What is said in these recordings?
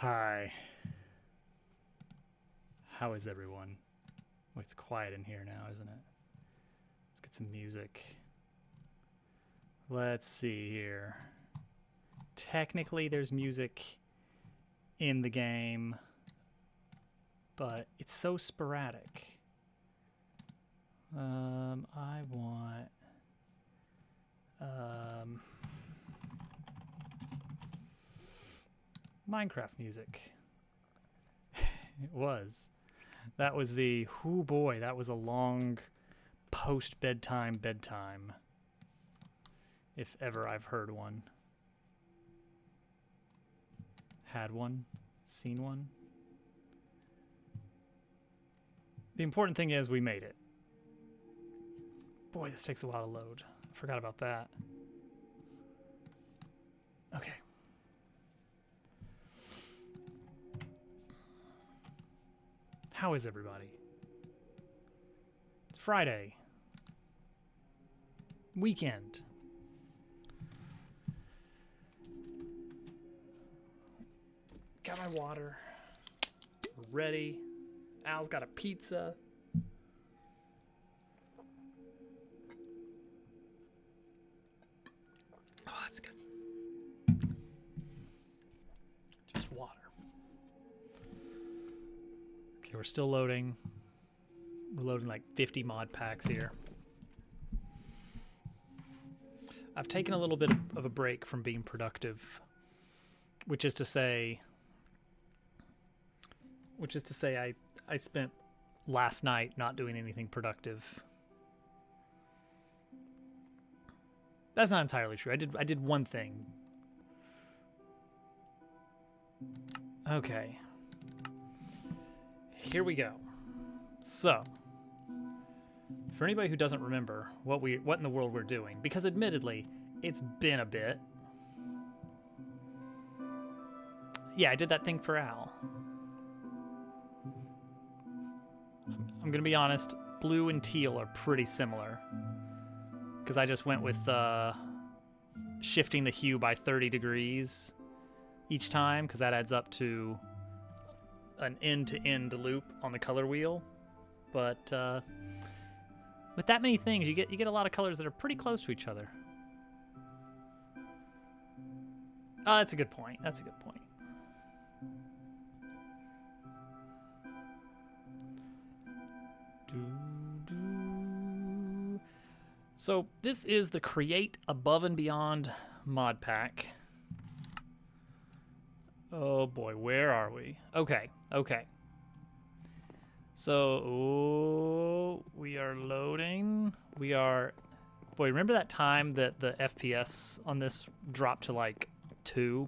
Hi. How is everyone? Oh, it's quiet in here now, isn't it? Let's get some music. Let's see here. Technically, there's music in the game, but it's so sporadic. I want... Minecraft music. It was. That was the... Oh boy, that was a long post-bedtime bedtime. If ever I've heard one. Had one. Seen one. The important thing is we made it. Boy, this takes a while to load. I forgot about that. Okay. How is everybody? It's Friday. Weekend. Got my water. We're ready. Al's got a pizza. Oh, that's good. Just water. Okay, we're still loading. We're loading like 50 mod packs here. I've taken a little bit of a break from being productive, which is to say I spent last night not doing anything productive. That's not entirely true. I did one thing. Okay. Here we go. So, for anybody who doesn't remember what in the world we're doing, because admittedly, it's been a bit. Yeah, I did that thing for Al. I'm gonna be honest, blue and teal are pretty similar. Because I just went with shifting the hue by 30 degrees each time, because that adds up to an end-to-end loop on the color wheel. But with that many things, you get a lot of colors that are pretty close to each other. Oh, that's a good point. That's a good point. So this is the Create Above and Beyond mod pack. Oh boy, where are we? Okay. So we are loading. Boy, remember that time that the FPS on this dropped to like 2?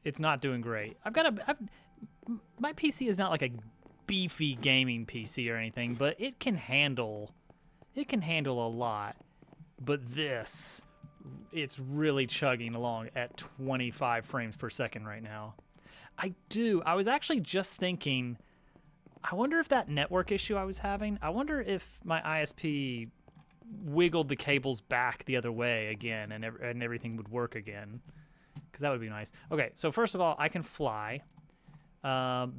It's not doing great. My PC is not like a beefy gaming PC or anything, but it can handle a lot. But it's really chugging along at 25 frames per second right now. I was actually just thinking, I wonder if that network issue I was having, I wonder if my ISP wiggled the cables back the other way again and everything would work again, because that would be nice. Okay, so first of all, I can fly.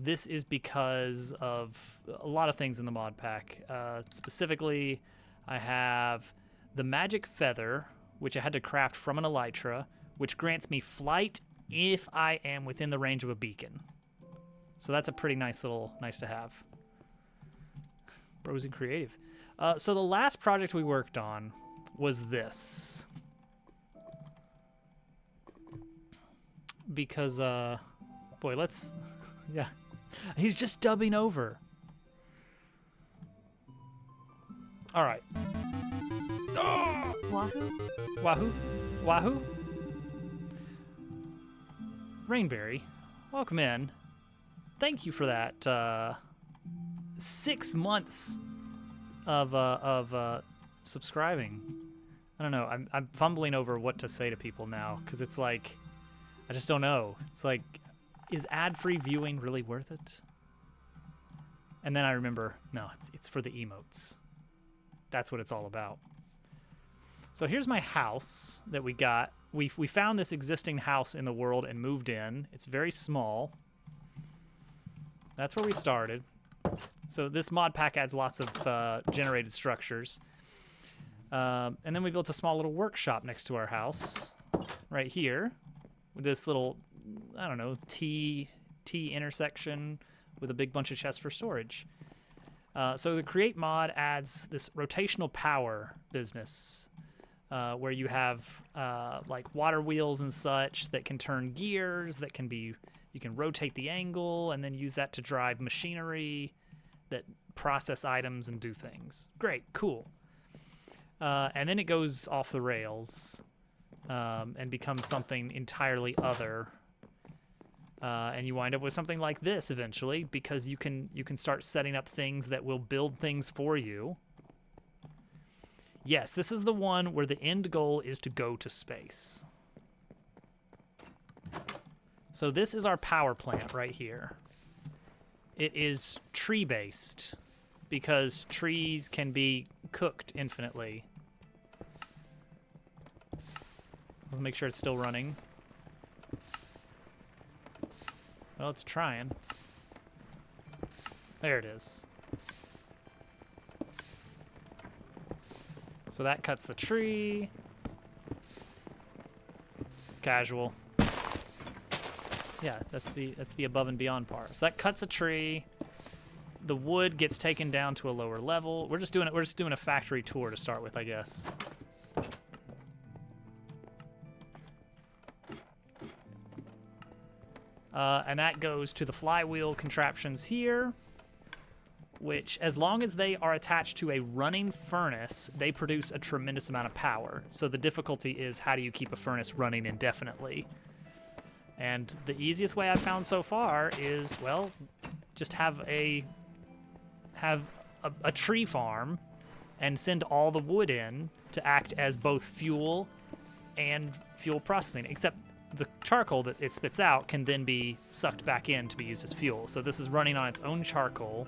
This is because of a lot of things in the mod pack. Specifically, I have the Magic Feather, which I had to craft from an Elytra, which grants me flight if I am within the range of a beacon. So that's a pretty nice to have. Bros and creative. So the last project we worked on was this. Because, boy, let's... Yeah. He's just dubbing over. All right. Oh! Wahoo? Wahoo? Wahoo? Rainberry, welcome in. Thank you for that 6 months of subscribing. I don't know. I'm fumbling over what to say to people now, because it's like, I just don't know. It's like, is ad-free viewing really worth it? And then I remember, no, it's for the emotes. That's what it's all about. So here's my house that we got. We found this existing house in the world and moved in. It's very small. That's where we started. So this mod pack adds lots of generated structures. And then we built a small little workshop next to our house right here with this little, I don't know, T intersection with a big bunch of chests for storage. So the create mod adds this rotational power business where you have like water wheels and such that can turn gears, that can be, you can rotate the angle and then use that to drive machinery that process items and do things. Great, cool. And then it goes off the rails and becomes something entirely other. And you wind up with something like this eventually, because you can start setting up things that will build things for you. Yes, this is the one where the end goal is to go to space. So this is our power plant right here. It is tree-based because trees can be cooked infinitely. Let's make sure it's still running. Well, it's trying. There it is. So that cuts the tree. Casual. Yeah, that's the above and beyond part. So that cuts a tree. The wood gets taken down to a lower level. We're just doing a factory tour to start with, I guess. And that goes to the flywheel contraptions here, which, as long as they are attached to a running furnace, they produce a tremendous amount of power. So the difficulty is, how do you keep a furnace running indefinitely? And the easiest way I've found so far is, well, just have a tree farm and send all the wood in to act as both fuel and fuel processing, except the charcoal that it spits out can then be sucked back in to be used as fuel. So this is running on its own charcoal.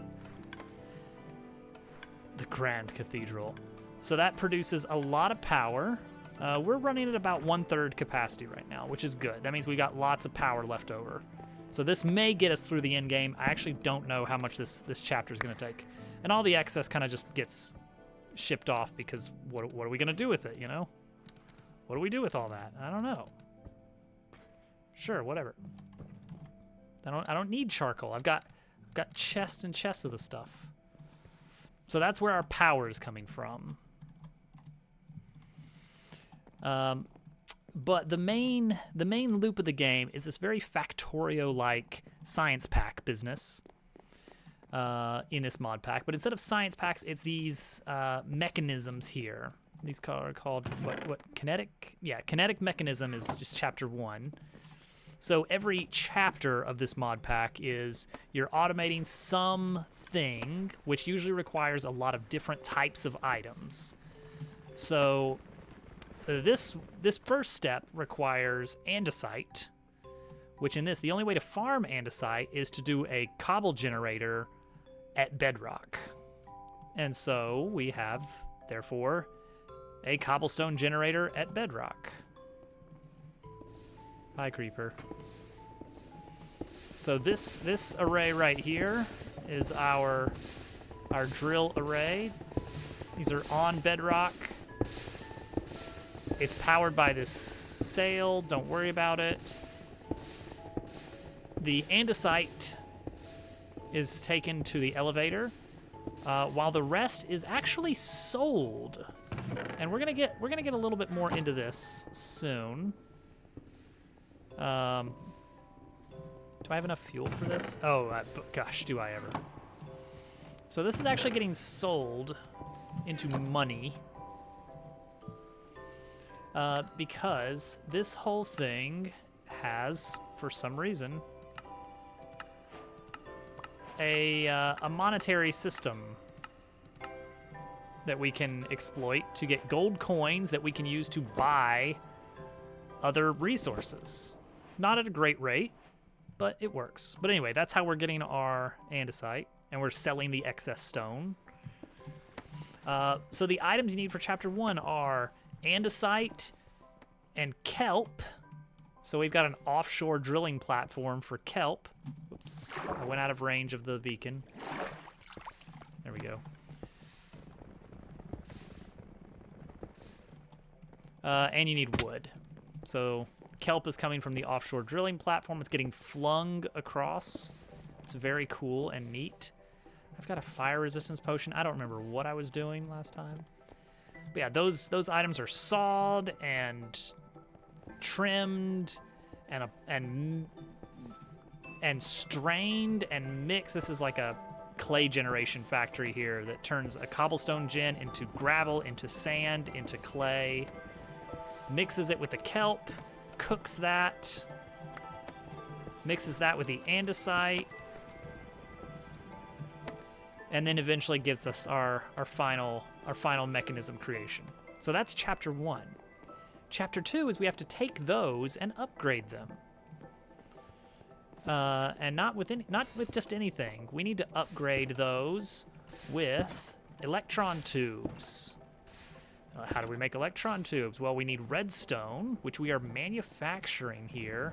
The Grand Cathedral. So that produces a lot of power. We're running at about 1/3 capacity right now, which is good. That means we got lots of power left over. So this may get us through the end game. I actually don't know how much this chapter is going to take. And all the excess kind of just gets shipped off because what are we going to do with it, you know? What do we do with all that? I don't know. Sure, whatever. I don't need charcoal. I've got chests and chests of the stuff. So that's where our power is coming from. But the main loop of the game is this very Factorio-like science pack business in this mod pack. But instead of science packs, it's these mechanisms here. These are called what kinetic? Yeah, kinetic mechanism is just chapter 1. So every chapter of this mod pack is you're automating something, which usually requires a lot of different types of items. So this first step requires andesite, which in this, the only way to farm andesite is to do a cobble generator at bedrock. And so we have, therefore, a cobblestone generator at bedrock. Hi, creeper. So this array right here is our drill array. These are on bedrock. It's powered by this sail. Don't worry about it. The andesite is taken to the elevator, while the rest is actually sold. And we're gonna get a little bit more into this soon. Do I have enough fuel for this? Oh, gosh, do I ever. So this is actually getting sold into money. Because this whole thing has, for some reason, a monetary system that we can exploit to get gold coins that we can use to buy other resources. Not at a great rate, but it works. But anyway, that's how we're getting our andesite, and we're selling the excess stone. So the items you need for chapter 1 are andesite and kelp. So we've got an offshore drilling platform for kelp. Oops, I went out of range of the beacon. There we go. And you need wood. So kelp is coming from the offshore drilling platform. It's getting flung across. It's very cool and neat. I've got a fire resistance potion. I don't remember what I was doing last time. But yeah, those items are sawed and trimmed and strained and mixed. This is like a clay generation factory here that turns a cobblestone gen into gravel, into sand, into clay, mixes it with the kelp, cooks that, mixes that with the andesite, and then eventually gives us our final mechanism creation. So that's chapter 1. Chapter 2 is we have to take those and upgrade them. And not with just anything. We need to upgrade those with electron tubes. How do we make electron tubes? Well, we need redstone, which we are manufacturing here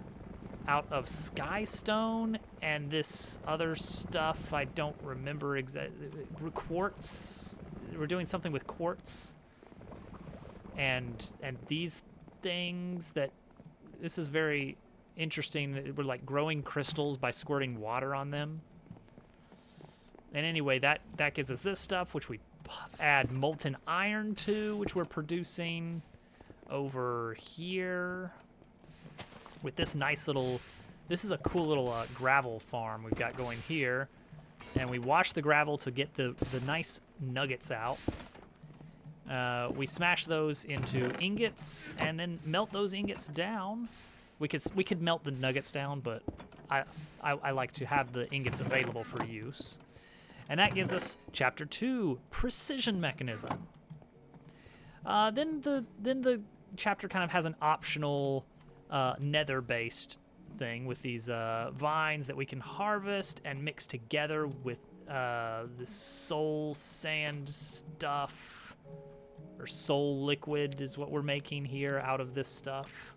out of skystone and this other stuff I don't remember exactly. Quartz. We're doing something with quartz. And these things that this is very interesting. We're like growing crystals by squirting water on them. And anyway, that gives us this stuff, which we add molten iron to, which we're producing over here with this nice little, this is a cool little gravel farm we've got going here. And we wash the gravel to get the nice nuggets out. We smash those into ingots and then melt those ingots down. We could melt the nuggets down, but I like to have the ingots available for use. And that gives us chapter 2, precision mechanism. Then the chapter kind of has an optional nether-based thing with these vines that we can harvest and mix together with this soul sand stuff, or soul liquid is what we're making here out of this stuff.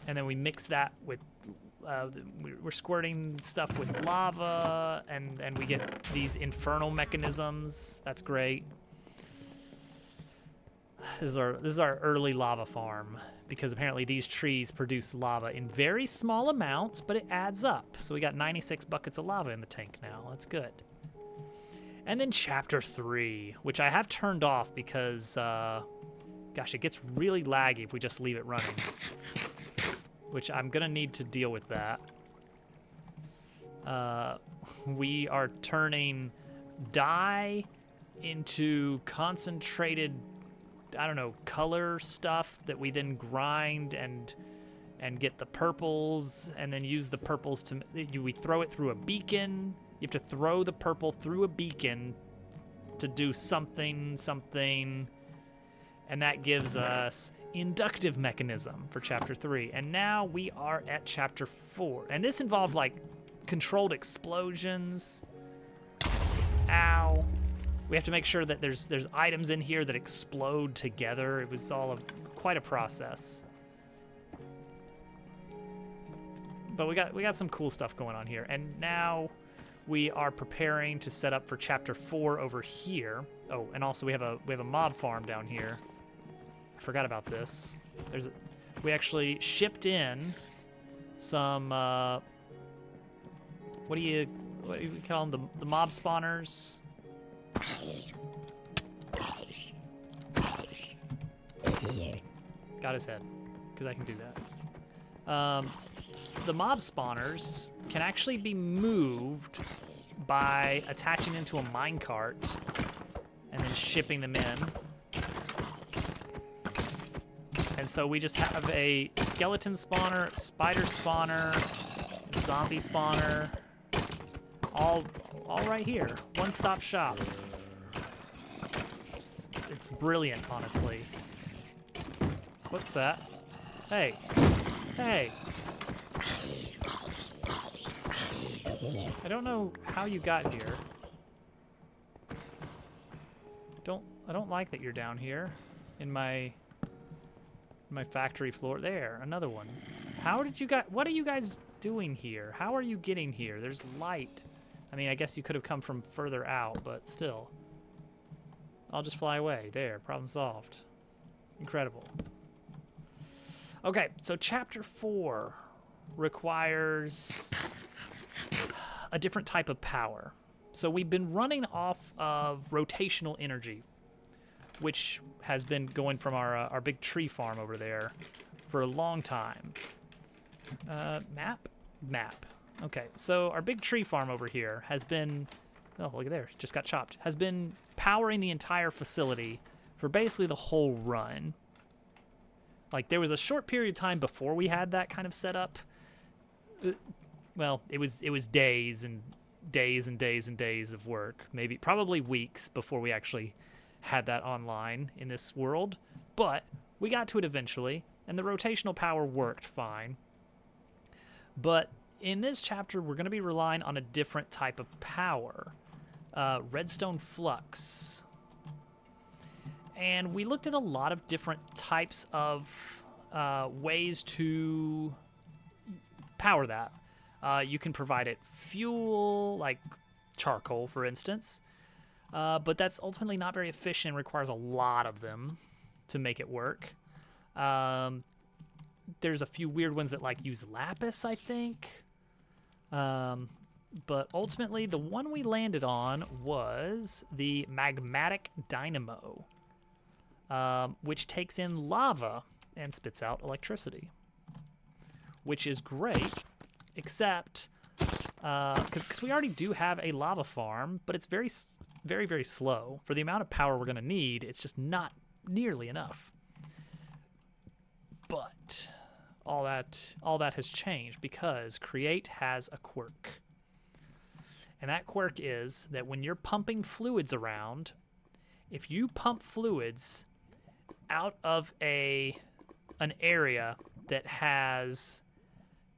And then we mix that with, we're squirting stuff with lava, and we get these infernal mechanisms. That's great. This is our early lava farm, because apparently these trees produce lava in very small amounts, but it adds up. So we got 96 buckets of lava in the tank now. That's good. And then chapter 3, which I have turned off because, gosh, it gets really laggy if we just leave it running. Which I'm gonna need to deal with that. We are turning dye into concentrated, I don't know, color stuff that we then grind and get the purples, and then use the purples to, we throw it through a beacon. You have to throw the purple through a beacon to do something, and that gives us inductive mechanism for chapter 3. And now we are at chapter 4. And this involved like controlled explosions. Ow. We have to make sure that there's items in here that explode together. It was all quite a process. But we got some cool stuff going on here. And now we are preparing to set up for chapter 4 over here. Oh, and also we have a mob farm down here. I forgot about this. We actually shipped in some what do you call them? The mob spawners. Got his head, because I can do that. The mob spawners can actually be moved by attaching into a minecart and then shipping them in. And so we just have a skeleton spawner, spider spawner, zombie spawner, all right here. One-stop shop. It's brilliant, honestly. What's that? Hey. Hey. I don't know how you got here. I don't like that you're down here. in my factory floor. There, another one. How did you guys, what are you guys doing here? How are you getting here? There's light. I mean, I guess you could have come from further out, but still. I'll just fly away. There, problem solved. Incredible. Okay, so chapter 4 requires a different type of power. So we've been running off of rotational energy, which has been going from our big tree farm over there for a long time. Map? Map. Okay, so our big tree farm over here has been, oh, look at there, just got chopped, has been powering the entire facility for basically the whole run. Like, there was a short period of time before we had that kind of setup. Well, it was days and days and days and days of work, maybe probably weeks before we actually had that online in this world, but we got to it eventually, and the rotational power worked fine. But in this chapter, we're going to be relying on a different type of power, redstone flux. And we looked at a lot of different types of ways to power that. You can provide it fuel, like charcoal, for instance, but that's ultimately not very efficient and requires a lot of them to make it work. There's a few weird ones that like use lapis, I think. But ultimately, the one we landed on was the magmatic dynamo, which takes in lava and spits out electricity, which is great, except because we already do have a lava farm, but it's very, very, very slow. For the amount of power we're going to need, it's just not nearly enough. But all that has changed because Create has a quirk. And that quirk is that when you're pumping fluids around, if you pump fluids out of an area that has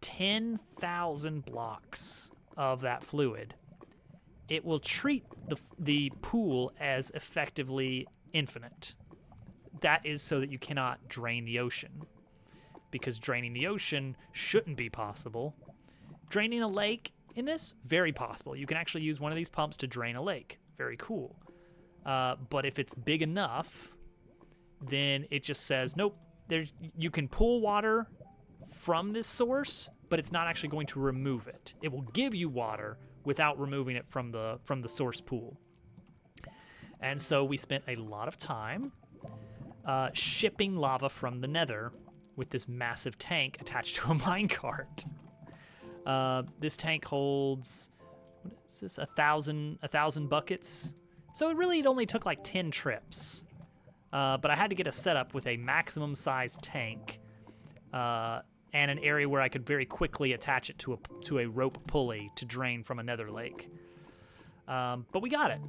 10,000 blocks of that fluid, it will treat the pool as effectively infinite. That is so that you cannot drain the ocean, because draining the ocean shouldn't be possible. Draining a lake in this, very possible. You can actually use one of these pumps to drain a lake. Very cool. But if it's big enough, then it just says, nope, you can pull water from this source, but it's not actually going to remove it. It will give you water without removing it from the source pool. And so we spent a lot of time shipping lava from the Nether with this massive tank attached to a minecart. This tank holds, what is this, 1,000 buckets. So it only took like 10 trips. But I had to get a setup with a maximum size tank and an area where I could very quickly attach it to a rope pulley to drain from a nether lake. But we got it.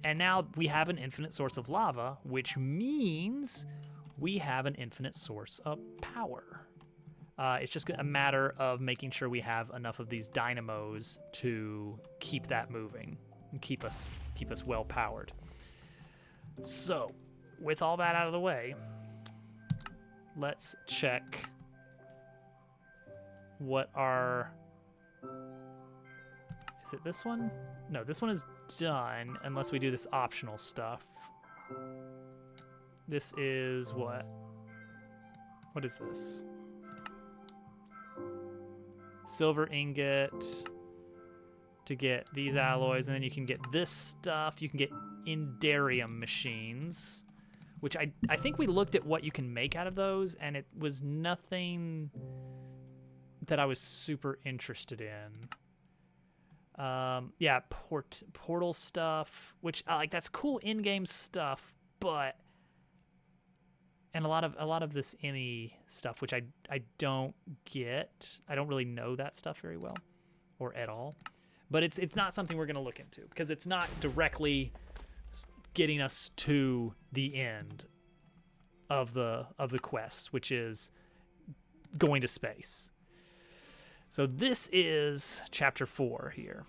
And now we have an infinite source of lava, which means we have an infinite source of power. It's just a matter of making sure we have enough of these dynamos to keep that moving and keep us well powered. So, with all that out of the way, let's check what our... Is it this one? No, this one is done unless we do this optional stuff. This is what? What is this? Silver ingot to get these alloys, and then you can get this stuff. You can get Indarium machines, which I think we looked at what you can make out of those, and it was nothing that I was super interested in. Yeah, portal stuff, which like that's cool in-game stuff, but and a lot of this ME stuff, which I don't get. I don't really know that stuff very well, or at all. But it's not something we're gonna look into because it's not directly getting us to the end of the quest, which is going to space. So this is chapter 4 here,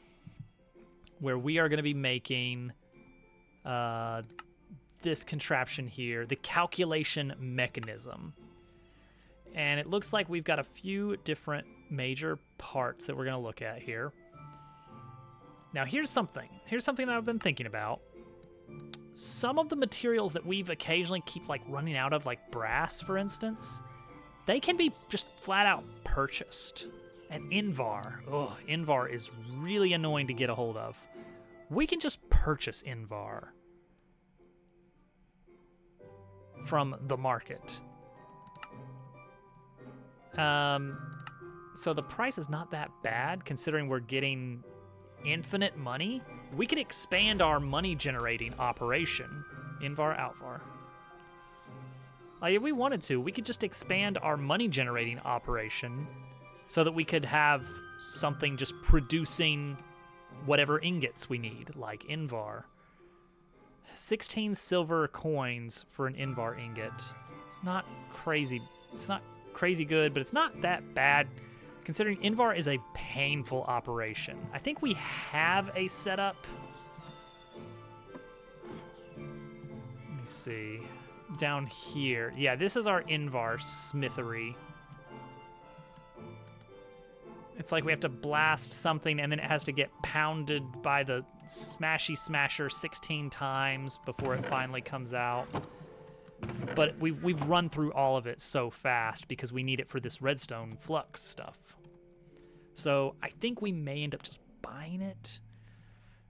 where we are going to be making this contraption here, the calculation mechanism. And it looks like we've got a few different major parts that we're going to look at here. Now, here's something that I've been thinking about. Some of the materials that we've occasionally keep like running out of, like brass, for instance, they can be just flat out purchased. And Invar, Invar is really annoying to get a hold of. We can just purchase Invar from the market. So the price is not that bad considering we're getting infinite money. We could expand our money generating operation. Invar, Outvar. Like if we wanted to, we could just expand our money generating operation so that we could have something just producing whatever ingots we need, like Invar. 16 silver coins for an Invar ingot. It's not crazy. It's not crazy good, but it's not that bad considering Invar is a painful operation. I think we have a setup. Let me see. Down here. Yeah, this is our Invar smithery. It's like we have to blast something and then it has to get pounded by the smashy smasher 16 times before it finally comes out. But we've run through all of it so fast because we need it for this redstone flux stuff. So I think we may end up just buying it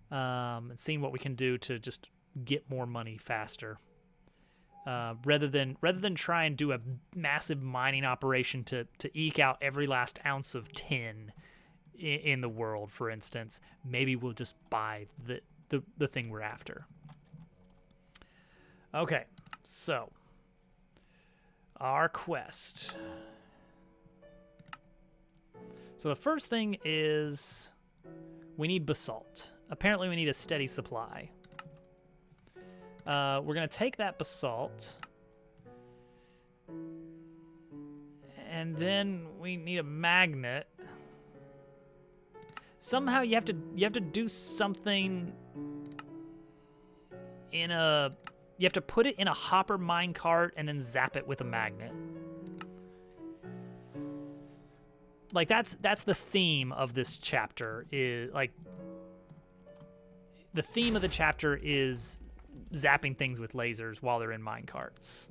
and seeing what we can do to just get more money faster. Rather than try and do a massive mining operation to eke out every last ounce of tin in the world, for instance, maybe we'll just buy the thing we're after. Okay, so our quest. So the first thing is we need basalt. Apparently we need a steady supply. We're going to take that basalt, and then we need a magnet. Somehow you have to do something in a... You have to put it in a hopper minecart and then zap it with a magnet. Like that's the theme of this chapter. Is like the theme of the chapter is zapping things with lasers while they're in minecarts.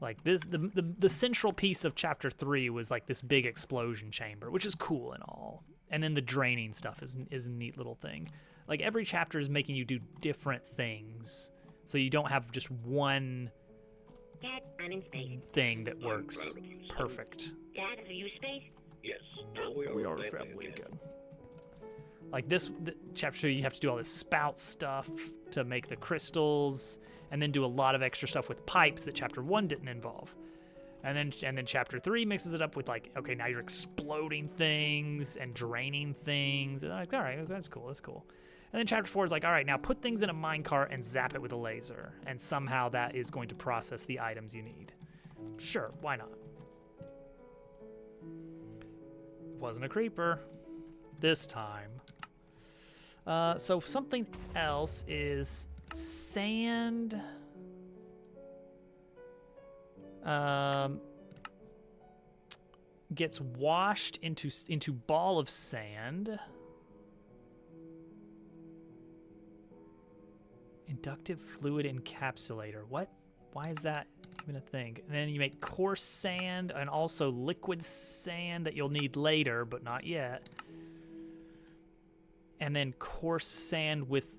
Like this, the central piece of chapter 3 was like this big explosion chamber, which is cool and all. And then the draining stuff is a neat little thing. Like every chapter is making you do different things, so you don't have just one Dad, I'm in space. thing that works perfect. Dad, are you space? Yes, now we are family again. Like this chapter 2, you have to do all this spout stuff to make the crystals, and then do a lot of extra stuff with pipes that chapter 1 didn't involve. And then chapter 3 mixes it up with like, okay, now you're exploding things and draining things. And I'm like, all right, that's cool. And then chapter 4 is like, all right, now put things in a minecart and zap it with a laser, and somehow that is going to process the items you need. Sure, why not? Wasn't a creeper this time. So something else is sand. Gets washed into ball of sand. Inductive fluid encapsulator. What? Why is that even a thing? And then you make coarse sand and also liquid sand that you'll need later, but not yet. And then coarse sand with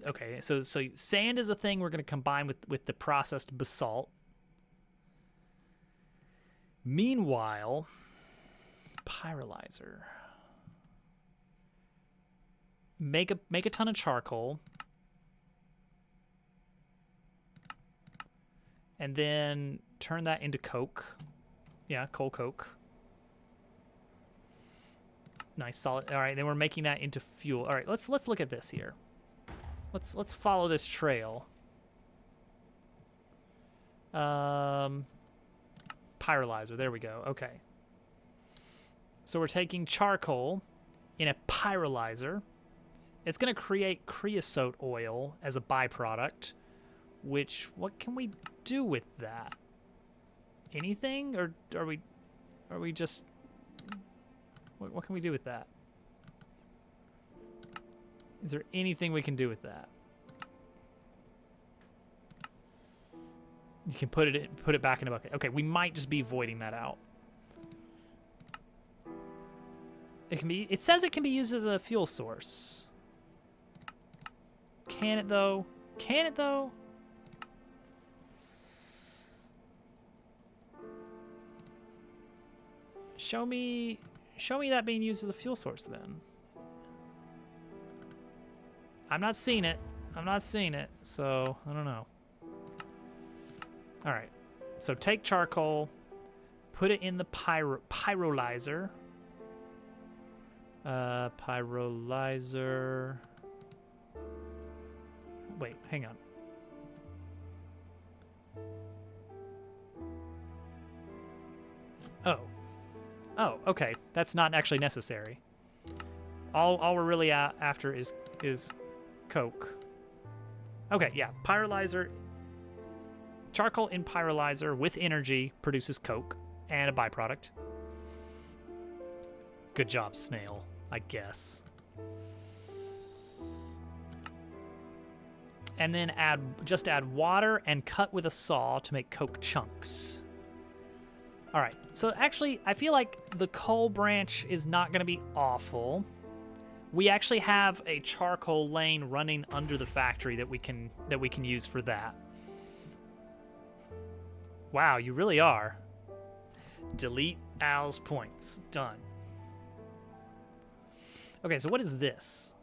okay, so sand is a thing we're going to combine with the processed basalt. Meanwhile, pyrolyzer. Make a ton of charcoal. And then turn that into coke. Yeah, coal coke. Nice, solid. All right, then we're making that into fuel. All right, let's look at this here. Let's follow this trail. Pyrolyzer. There we go. Okay. So we're taking charcoal in a pyrolyzer. It's going to create creosote oil as a byproduct, which, what can we do with that? Anything? Or are we just, what can we do with that? Is there anything we can do with that? You can put it back in a bucket. Okay, we might just be voiding that out. It says it can be used as a fuel source. Can it though? Can it though? Show me that being used as a fuel source then. I'm not seeing it. I'm not seeing it, so I don't know. All right, so take charcoal, put it in the pyrolyzer. Pyrolyzer. Wait, hang on. Oh, okay. That's not actually necessary. All we're really after is coke. Okay, yeah. Pyrolyzer. Charcoal in pyrolyzer with energy produces coke and a byproduct. Good job, Snail, I guess. And then just add water and cut with a saw to make coke chunks. All right, so actually, I feel like the coal branch is not gonna be awful. We actually have a charcoal lane running under the factory that we can use for that. Wow, you really are. Delete Al's points. Done. Okay, so what is this?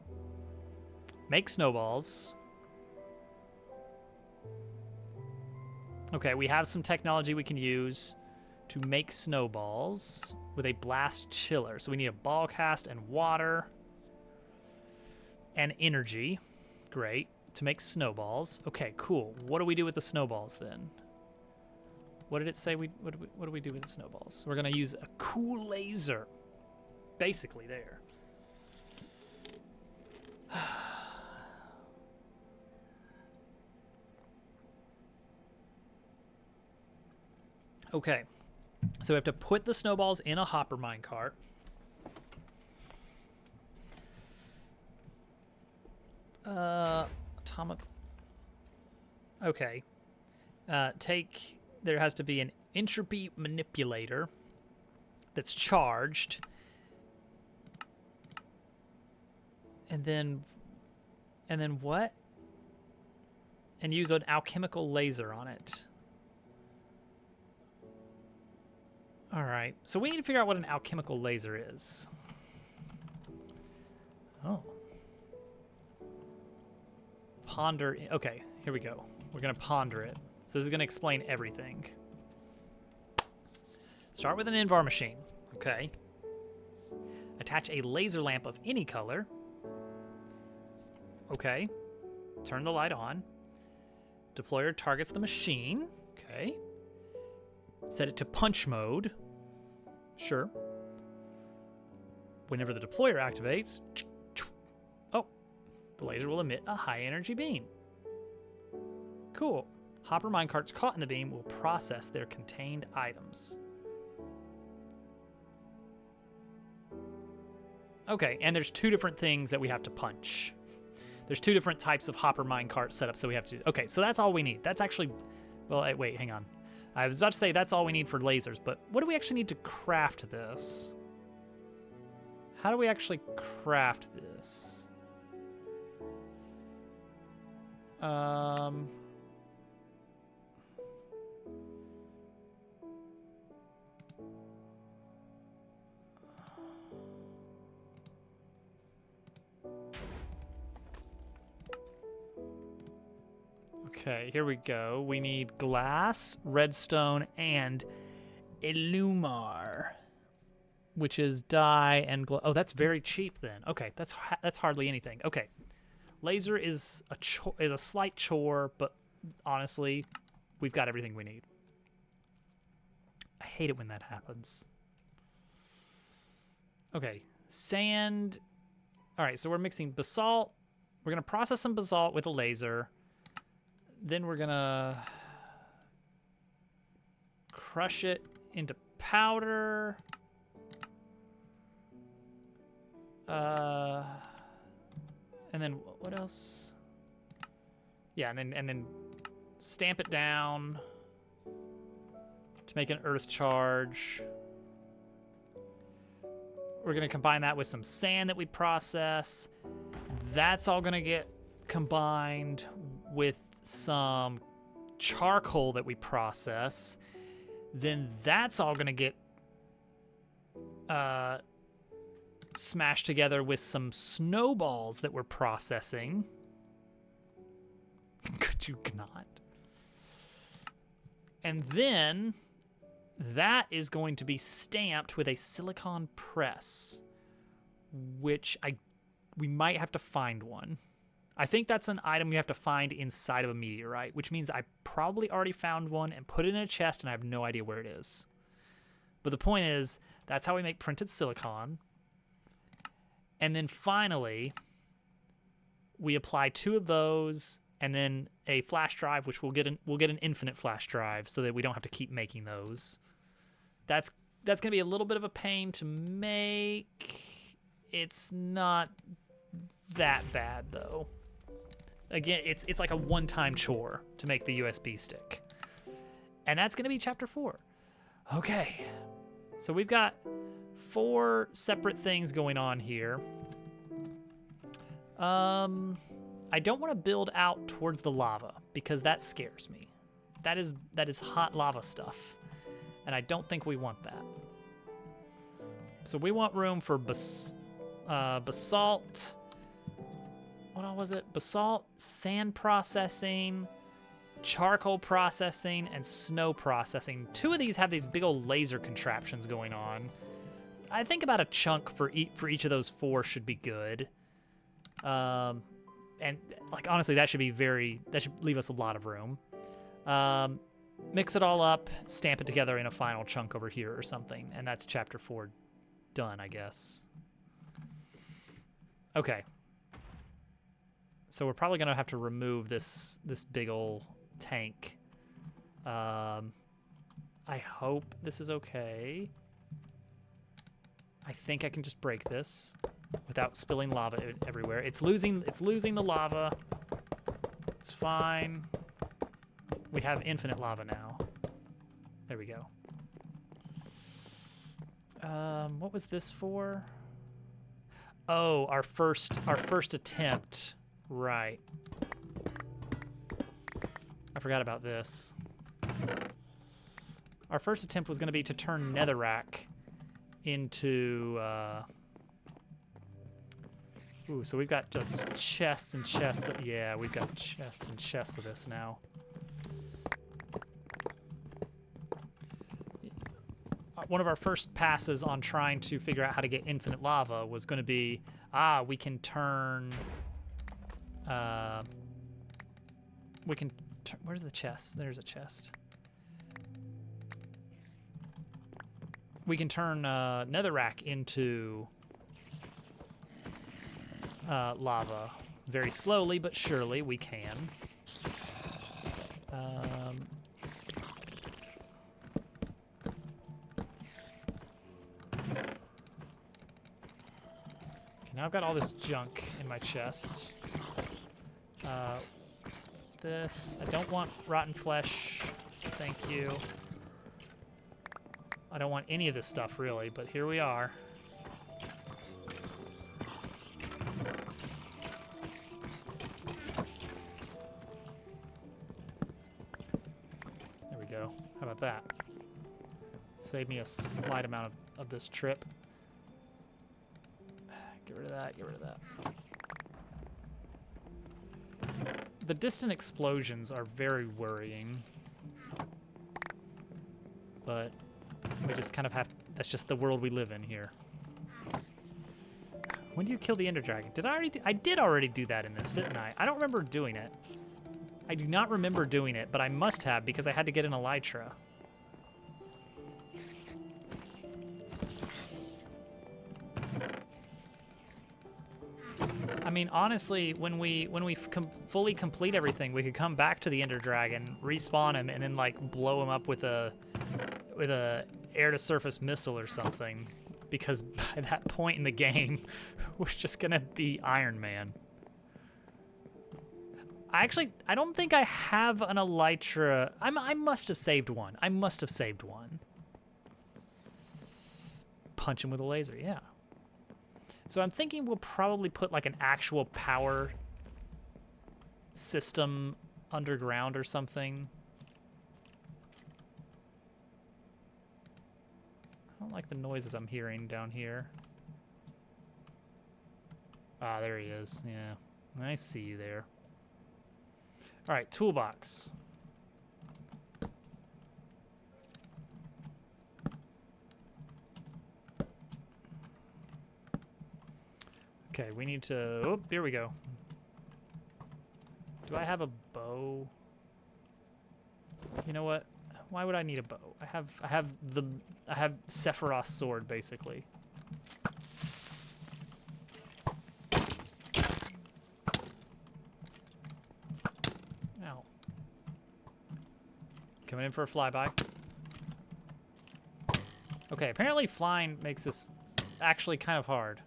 Make snowballs. Okay, we have some technology we can use to make snowballs with a blast chiller. So we need a ball cast and water and energy. Great. To make snowballs. Okay, cool. What do we do with the snowballs then? What did it say? What do we do with the snowballs? We're gonna use a cool laser. Basically there. Okay. So we have to put the snowballs in a hopper minecart. Okay. There has to be an entropy manipulator that's charged. And then what? And use an alchemical laser on it. All right, so we need to figure out what an alchemical laser is. Oh. Ponder, okay, here we go. We're gonna ponder it. So this is gonna explain everything. Start with an Invar machine, okay. Attach a laser lamp of any color. Okay, turn the light on. Deployer targets the machine, okay. Set it to punch mode. Sure. Whenever the deployer activates, oh, the laser will emit a high energy beam. Cool. Hopper minecarts caught in the beam will process their contained items. Okay, and there's two different things that we have to punch. There's two different types of hopper minecart setups that we have to do. Okay, so that's all we need. That's actually, well, wait, hang on. I was about to say that's all we need for lasers, but what do we actually need to craft this? How do we actually craft this? Okay, here we go. We need glass, redstone, and Illumar, which is dye and glow. Oh, that's very cheap then. Okay, that's hardly anything. Okay, laser is a slight chore, but honestly, we've got everything we need. I hate it when that happens. Okay, sand. All right, so we're mixing basalt. We're gonna process some basalt with a laser. then we're gonna crush it into powder. And then what else? Yeah, and then stamp it down to make an earth charge. We're gonna combine that with some sand that we process. That's all gonna get combined with some charcoal that we process. Then that's all gonna get smashed together with some snowballs that we're processing. Could you not? And then that is going to be stamped with a silicone press, which we might have to find one. I think that's an item we have to find inside of a meteorite, which means I probably already found one and put it in a chest and I have no idea where it is. But the point is, that's how we make printed silicone. And then finally, we apply 2 of those and then a flash drive, which we'll get an infinite flash drive so that we don't have to keep making those. That's gonna be a little bit of a pain to make. It's not that bad though. Again, it's like a one-time chore to make the USB stick. And that's gonna be chapter 4. Okay, so we've got 4 separate things going on here. I don't want to build out towards the lava because that scares me. That is hot lava stuff, and I don't think we want that. So we want room for basalt. What all was it? Basalt, sand processing, charcoal processing, and snow processing. 2 of these have these big old laser contraptions going on. I think about a chunk for each of those 4 should be good. And like honestly, that should leave us a lot of room. Mix it all up, stamp it together in a final chunk over here or something, and that's chapter 4 done, I guess. Okay. So we're probably gonna have to remove this big old tank. I hope this is okay. I think I can just break this without spilling lava everywhere. It's losing the lava. It's fine. We have infinite lava now. There we go. What was this for? Oh, our first attempt. Right. I forgot about this. Our first attempt was going to be to turn netherrack into ooh, so we've got just chests and chests. Yeah, we've got chests and chests of this now. One of our first passes on trying to figure out how to get infinite lava was going to be, we can turn, where's the chest? There's a chest. We can turn netherrack into lava. Very slowly, but surely we can. Okay, now I've got all this junk in my chest. This, I don't want rotten flesh. Thank you. I don't want any of this stuff really, but here we are. There we go. How about that? Save me a slight amount of this trip. Get rid of that, get rid of that. The distant explosions are very worrying. But we just kind of have, that's just the world we live in here. When do you kill the Ender Dragon? Did I already do, I did already do that in this, didn't I? I don't remember doing it. I do not remember doing it, but I must have because I had to get an Elytra. I'm mean, honestly, when we fully complete everything, we could come back to the Ender Dragon, respawn him, and then like blow him up with a air to surface missile or something. Because by that point in the game, we're just gonna be Iron Man. I don't think I have an Elytra. I must have saved one. I must have saved one. Punch him with a laser, yeah. So I'm thinking we'll probably put like an actual power system underground or something. I don't like the noises I'm hearing down here. Ah, there he is. Yeah, I see you there. All right, toolbox. Okay, we need to, oh, here we go. Do I have a bow? You know what? Why would I need a bow? I have Sephiroth's sword basically. Ow. Coming in for a flyby. Okay, apparently flying makes this actually kind of hard.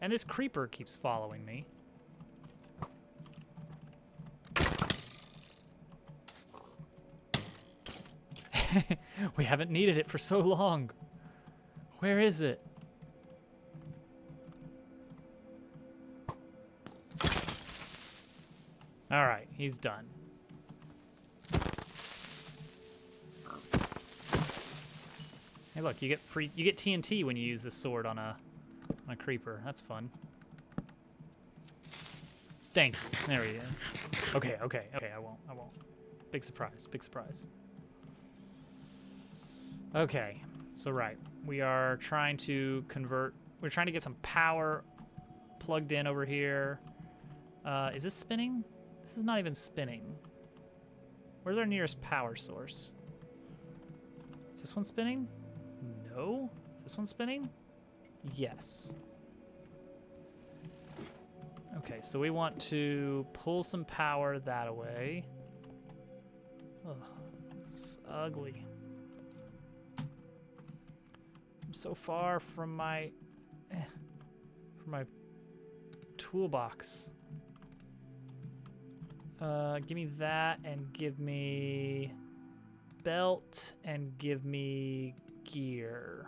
And this creeper keeps following me. We haven't needed it for so long. Where is it? All right, he's done. Hey, look, you get TNT when you use this sword on a creeper. That's fun. Thank you. There he is. Okay, I won't. Big surprise, big surprise. Okay, so right. We are trying to we're trying to get some power plugged in over here. Is this spinning? This is not even spinning. Where's our nearest power source? Is this one spinning? No. Is this one spinning? Yes. Okay, so we want to pull some power that away. Ugh, it's ugly. I'm so far from my toolbox. Give me that and give me belt and give me gear.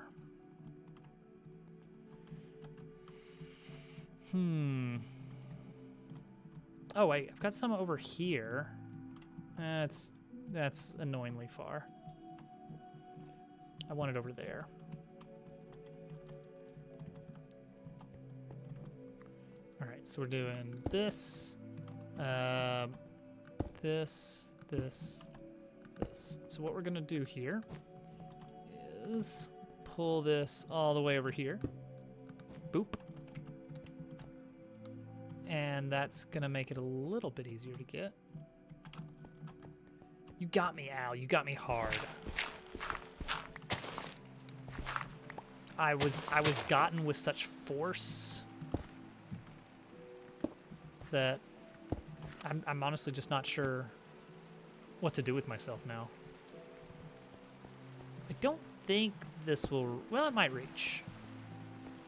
Oh wait, I've got some over here. That's annoyingly far. I want it over there. All right, so we're doing this, this. So what we're gonna do here is pull this all the way over here. Boop. And that's gonna make it a little bit easier to get. You got me, Al. You got me hard. I was gotten with such force that I'm honestly just not sure what to do with myself now. I don't think this will, well, it might reach.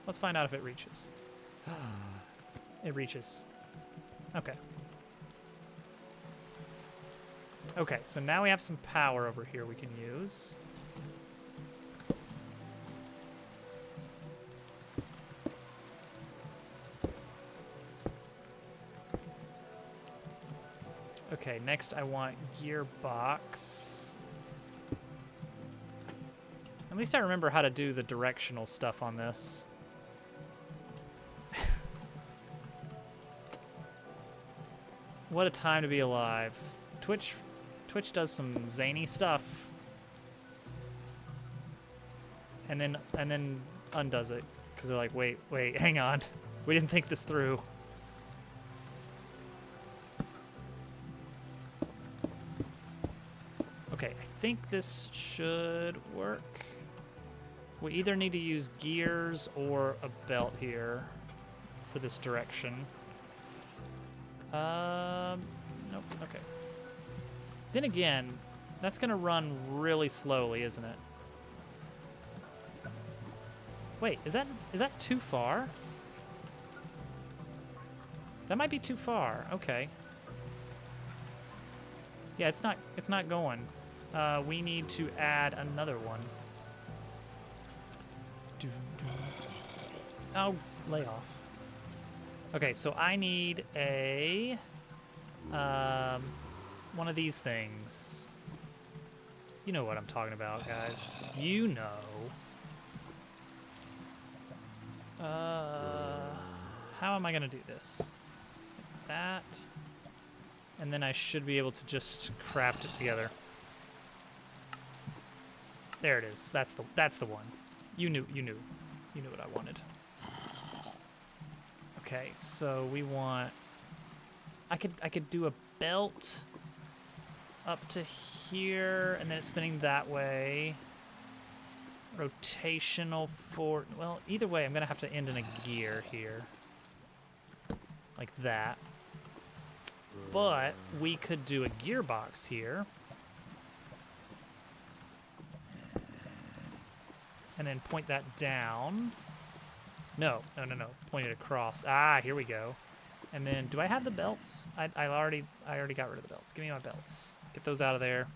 Let's find out if it reaches. It reaches. Okay. Okay, so now we have some power over here we can use. Okay, next I want gearbox. At least I remember how to do the directional stuff on this. What a time to be alive. Twitch does some zany stuff. And then undoes it. Because they're like, wait, hang on. We didn't think this through. Okay, I think this should work. We either need to use gears or a belt here for this direction. Nope, okay. Then again, that's gonna run really slowly, isn't it? Wait, is that too far? That might be too far. Okay. Yeah, it's not going. We need to add another one. Oh, lay off. Okay, so I need a one of these things. You know what I'm talking about, guys. You know. How am I gonna do this? That, and then I should be able to just craft it together. There it is. That's the one. You knew what I wanted. Okay, so we want. I could do a belt up to here, and then it's spinning that way. Rotational for. Well, either way, I'm gonna have to end in a gear here, like that. But we could do a gearbox here. And then point that down. No. Point it across. Ah, here we go. And then, do I have the belts? I already got rid of the belts. Give me my belts. Get those out of there.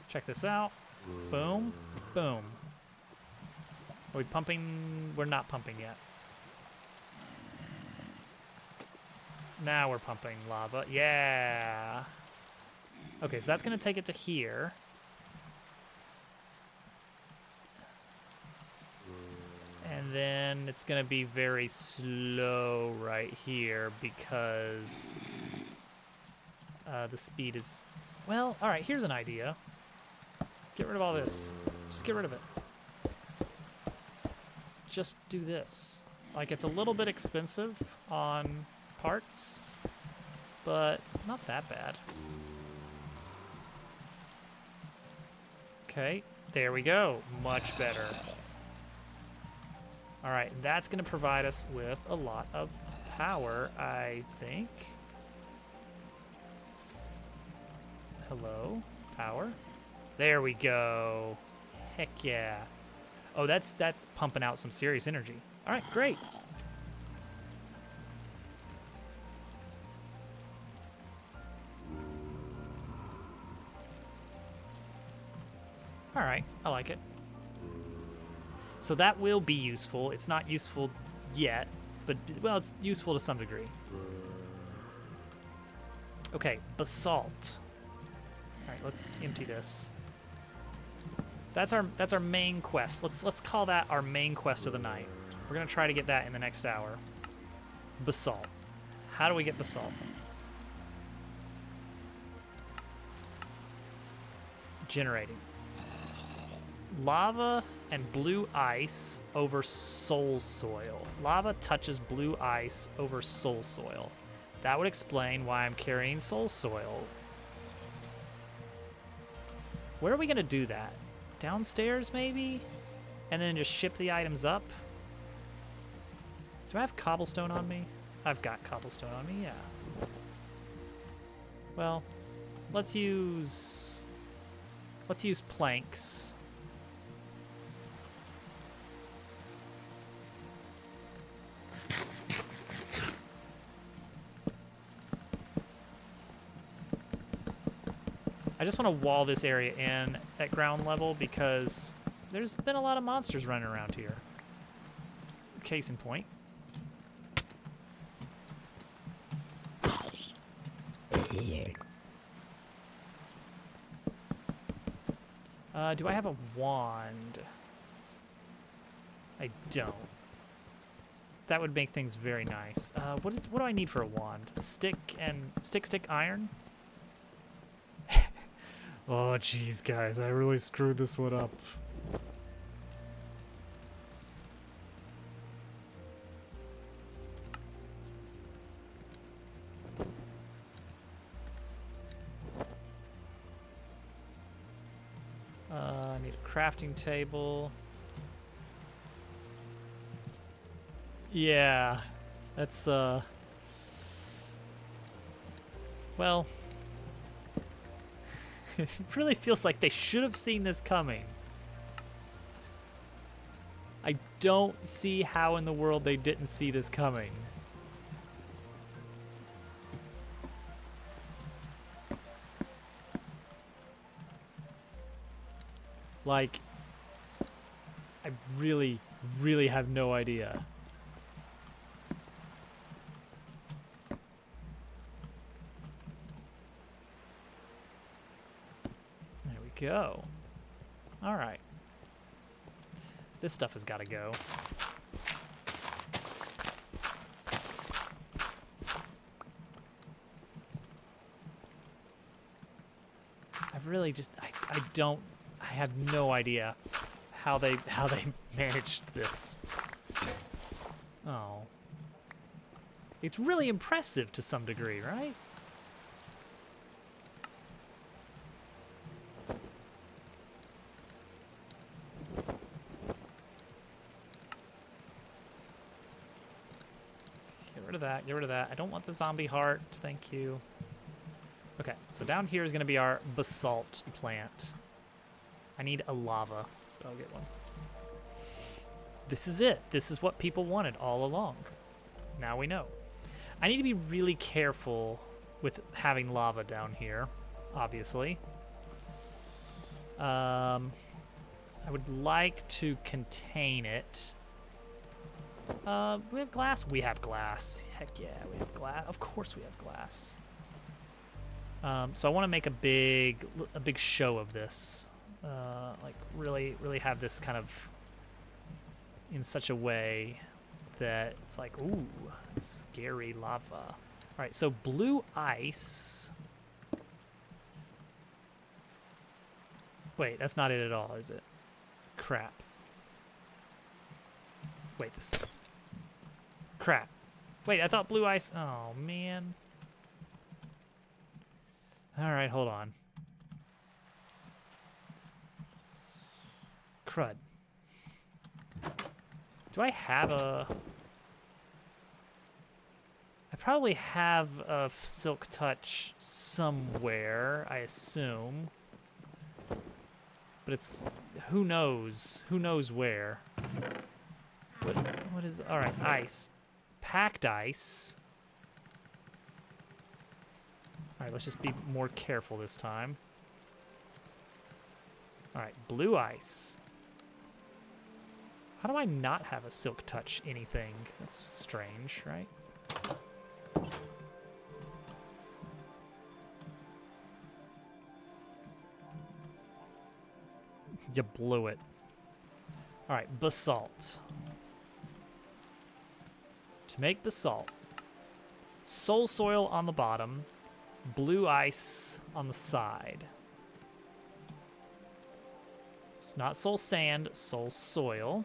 Check this out. Boom. Boom. Are we pumping? We're not pumping yet. Now we're pumping lava. Yeah. Okay, so that's going to take it to here. And then it's going to be very slow right here because the speed is... Well, all right, here's an idea. Get rid of all this. Just get rid of it. Just do this. Like, it's a little bit expensive on parts, but not that bad. Okay, there we go. Much better. All right, that's going to provide us with a lot of power, I think. Hello, power. There we go. Heck yeah. Oh, that's pumping out some serious energy. All right, great. All right, I like it. So that will be useful. It's not useful yet, but, well, it's useful to some degree. Okay, basalt. All right, let's empty this. That's our main quest. Let's call that our main quest of the night. We're gonna try to get that in the next hour. Basalt. How do we get basalt? Generating. Lava and blue ice over soul soil. Lava touches blue ice over soul soil. That would explain why I'm carrying soul soil. Where are we gonna do that? Downstairs, maybe? And then just ship the items up? Do I have cobblestone on me? I've got cobblestone on me, yeah. Well, let's use planks. I just want to wall this area in at ground level because there's been a lot of monsters running around here. Case in point. Do I have a wand? I don't. That would make things very nice. What do I need for a wand? Stick iron? Oh, jeez, guys, I really screwed this one up. I need a crafting table. Yeah, that's well, it really feels like they should have seen this coming. I don't see how in the world they didn't see this coming. Like, I really, really have no idea. There we go. All right. This stuff has got to go. Really just I don't I have no idea how they managed this. Oh. It's really impressive to some degree, right? Get rid of that, get rid of that. I don't want the zombie heart, thank you. Okay, so down here is going to be our basalt plant. I need a lava, but I'll get one. This is it. This is what people wanted all along. Now we know. I need to be really careful with having lava down here, obviously. I would like to contain it. We have glass? We have glass. Heck yeah, we have glass. Of course we have glass. So I want to make a big show of this, like really have this kind of in such a way that it's like, ooh, scary lava. All right, so blue ice. Wait, that's not it at all, is it? Crap. Wait, this. Crap. Wait, I thought blue ice. Oh man. All right, hold on. Crud. Do I have a... I probably have a Silk Touch somewhere, I assume. But it's... who knows? Who knows where? What is... All right, ice. Packed ice. All right, let's just be more careful this time. All right, blue ice. How do I not have a Silk Touch anything? That's strange, right? You blew it. All right, basalt. To make basalt, soul soil on the bottom, blue ice on the side. It's not soul sand, soul soil.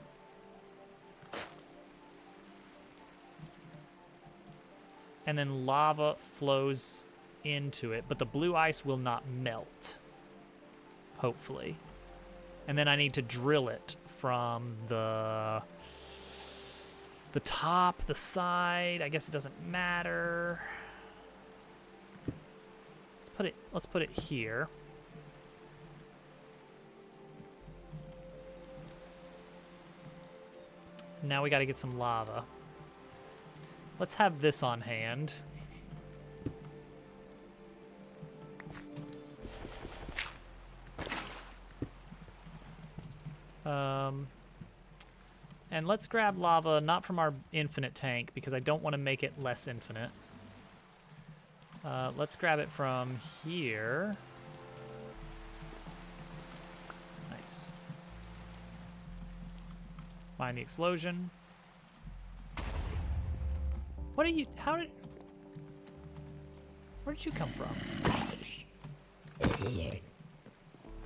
And then lava flows into it, but the blue ice will not melt, hopefully. And then I need to drill it from the top, the side. I guess it doesn't matter. Let's put it here. Now we got to get some lava. Let's have this on hand. And let's grab lava, not from our infinite tank, because I don't want to make it less infinite. Let's grab it from here. Nice. Find the explosion. What are you, where did you come from?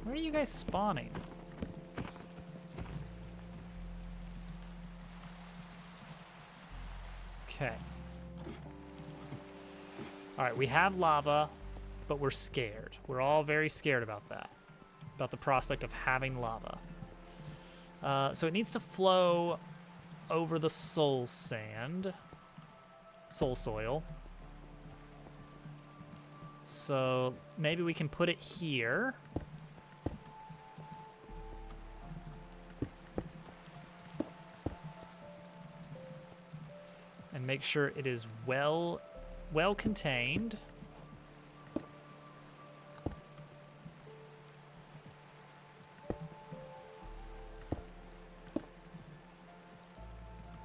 Where are you guys spawning? Okay. All right, we have lava, but we're scared. We're all very scared about that, about the prospect of having lava. So it needs to flow over the soul sand. Soul soil. So maybe we can put it here. And make sure it is well contained.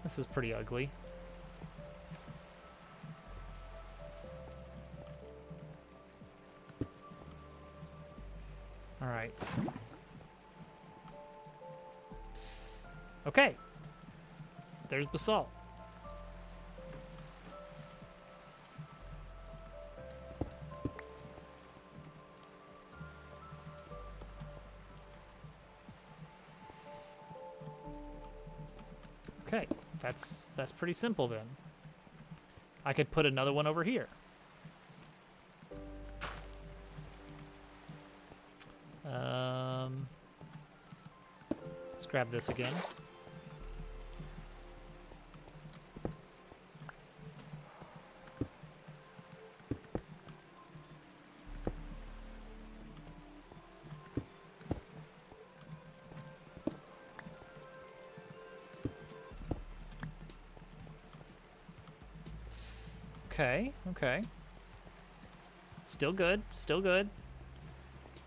This is pretty ugly. All right. Okay. There's basalt. Okay, that's pretty simple then. I could put another one over here. Let's grab this again. Okay, okay. Still good, still good.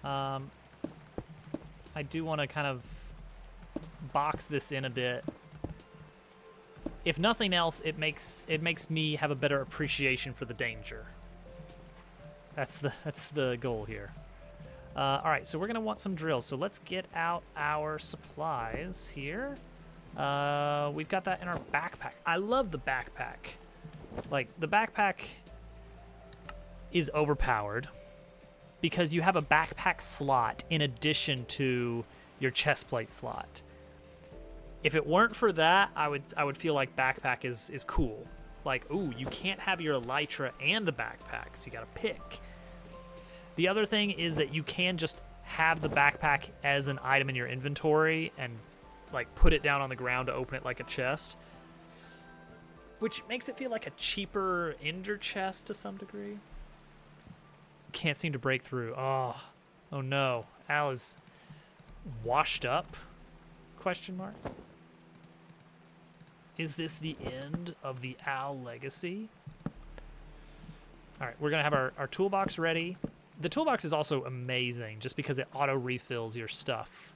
I do want to kind of box this in a bit. If nothing else, it makes me have a better appreciation for the danger. That's the goal here. All right, so we're gonna want some drills. So let's get out our supplies here. We've got that in our backpack. I love the backpack. Like, the backpack is overpowered because you have a backpack slot in addition to your chest plate slot. If it weren't for that, I would feel like backpack is cool. Like, ooh, you can't have your elytra and the backpack, so you gotta pick. The other thing is that you can just have the backpack as an item in your inventory and like put it down on the ground to open it like a chest, which makes it feel like a cheaper ender chest to some degree. Can't seem to break through. Oh no. Al is washed up? Question mark. Is this the end of the Al legacy? All right, we're gonna have our toolbox ready. The toolbox is also amazing just because it auto refills your stuff.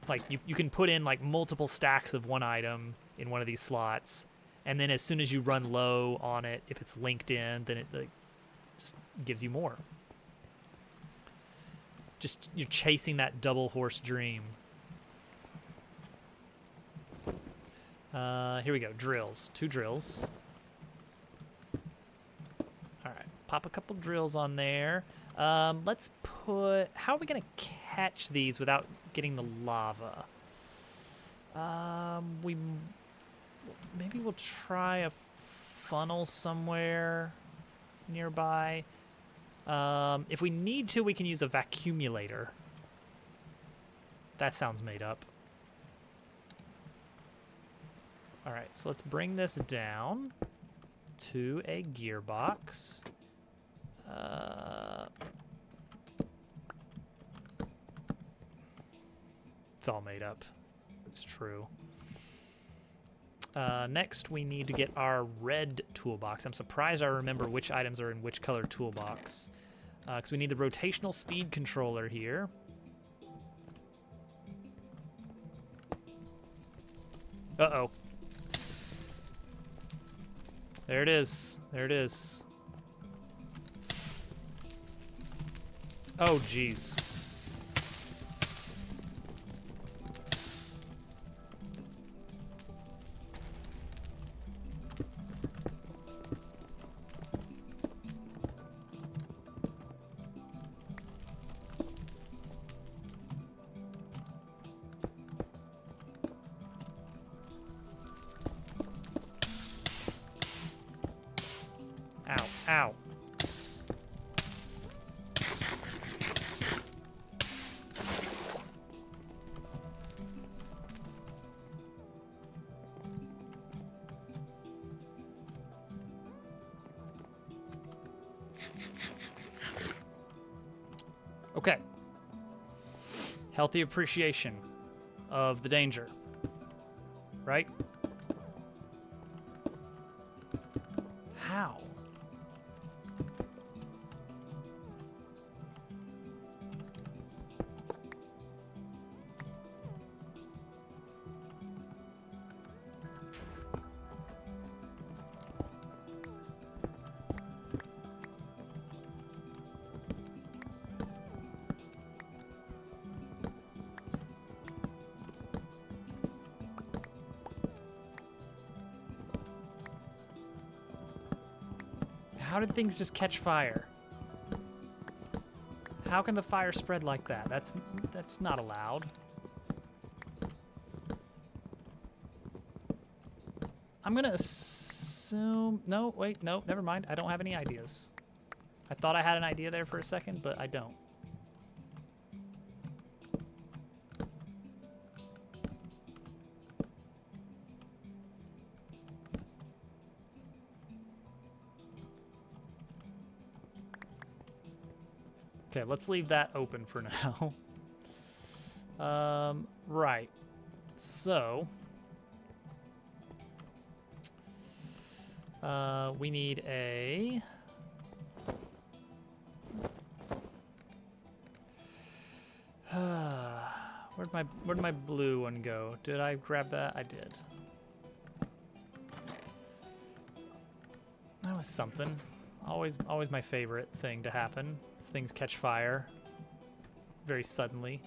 Like you can put in like multiple stacks of one item in one of these slots, and then as soon as you run low on it, if it's linked in, then it like, just gives you more. Just you're chasing that double horse dream. Here we go, drills, 2 drills. All right, pop a couple drills on there. Let's put, how are we gonna catch these without getting the lava? Maybe we'll try a funnel somewhere nearby. If we need to, we can use a vacuumulator. That sounds made up. All right, so let's bring this down to a gearbox. It's all made up. It's true. Next, we need to get our red toolbox. I'm surprised I remember which items are in which color toolbox. Because we need the rotational speed controller here. Uh-oh. There it is. There it is. Oh, jeez. Ow, ow. Okay. Healthy appreciation of the danger. Right? How? How did things just catch fire? How can the fire spread like that? That's not allowed. I'm gonna assume... No, wait, no, never mind. I don't have any ideas. I thought I had an idea there for a second, but I don't. Okay, let's leave that open for now. Right. So, we need a... Where'd my blue one go? Did I grab that? I did. That was something. Always my favorite thing to happen. Things catch fire very suddenly.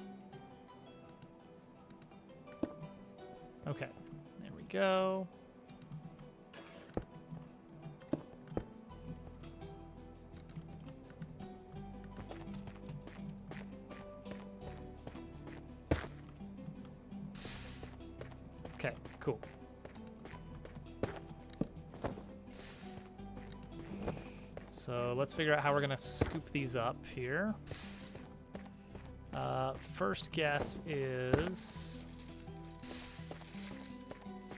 Okay, there we go. Okay, cool. So let's figure out how we're gonna scoop these up here. First guess is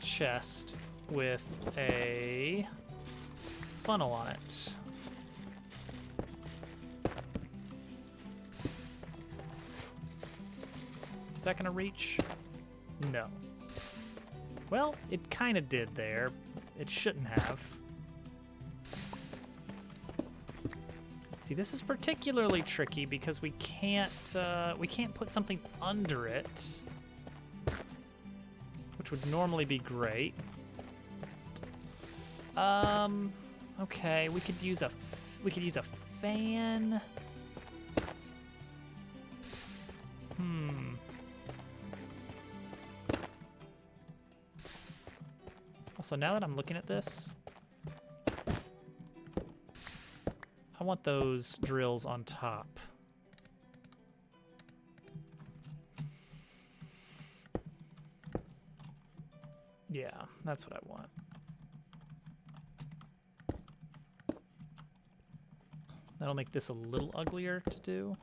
chest with a funnel on it. Is that gonna reach? No. Well, it kind of did there. It shouldn't have. See, this is particularly tricky because we can't put something under it, which would normally be great. Okay, we could use a fan. Also, now that I'm looking at this, I want those drills on top. Yeah, that's what I want. That'll make this a little uglier to do.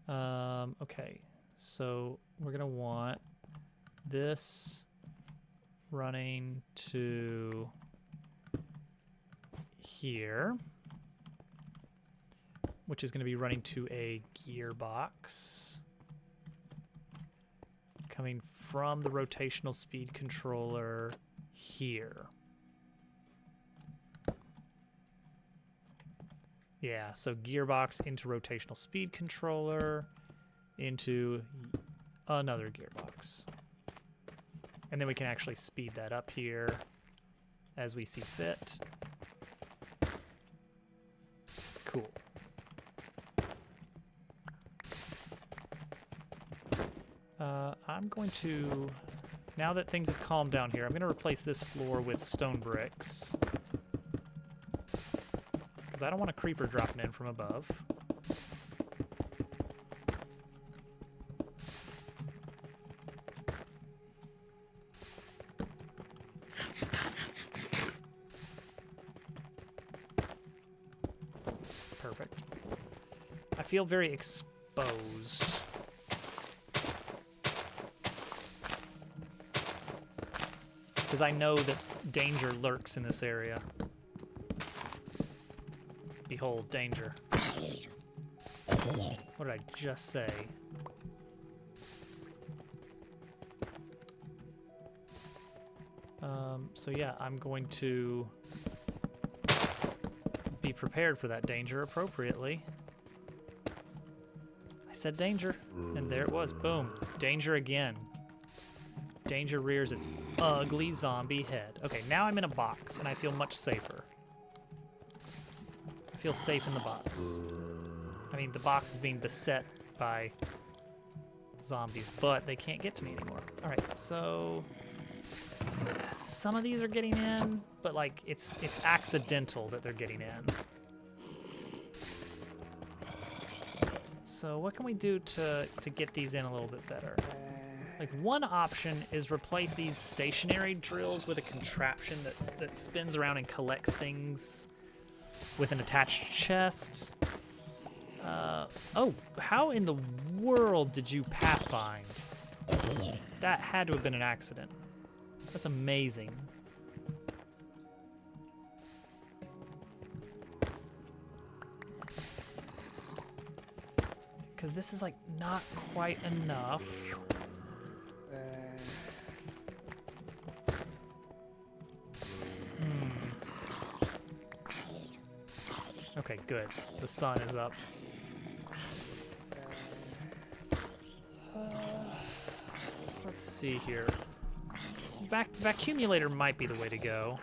Okay, so we're gonna want this running to here, which is going to be running to a gearbox coming from the rotational speed controller here. Yeah, so gearbox into rotational speed controller into another gearbox. And then we can actually speed that up here as we see fit. Cool. I'm going to, now that things have calmed down here, I'm going to replace this floor with stone bricks. Because I don't want a creeper dropping in from above. Perfect. I feel very exposed. Because I know that danger lurks in this area. Behold, danger. What did I just say? So yeah, I'm going to be prepared for that danger appropriately. I said danger, and there it was. Boom. Danger again. Danger rears its ugly zombie head. Okay, now I'm in a box, and I feel much safer. I feel safe in the box. I mean, the box is being beset by zombies, but they can't get to me anymore. All right, so some of these are getting in, but like it's accidental that they're getting in. So what can we do to get these in a little bit better? Like one option is replace these stationary drills with a contraption that spins around and collects things with an attached chest. Oh, how in the world did you pathfind? That had to have been an accident. That's amazing. Because this is like not quite enough. Okay, good. The sun is up. Let's see here. Vacuumulator might be the way to go.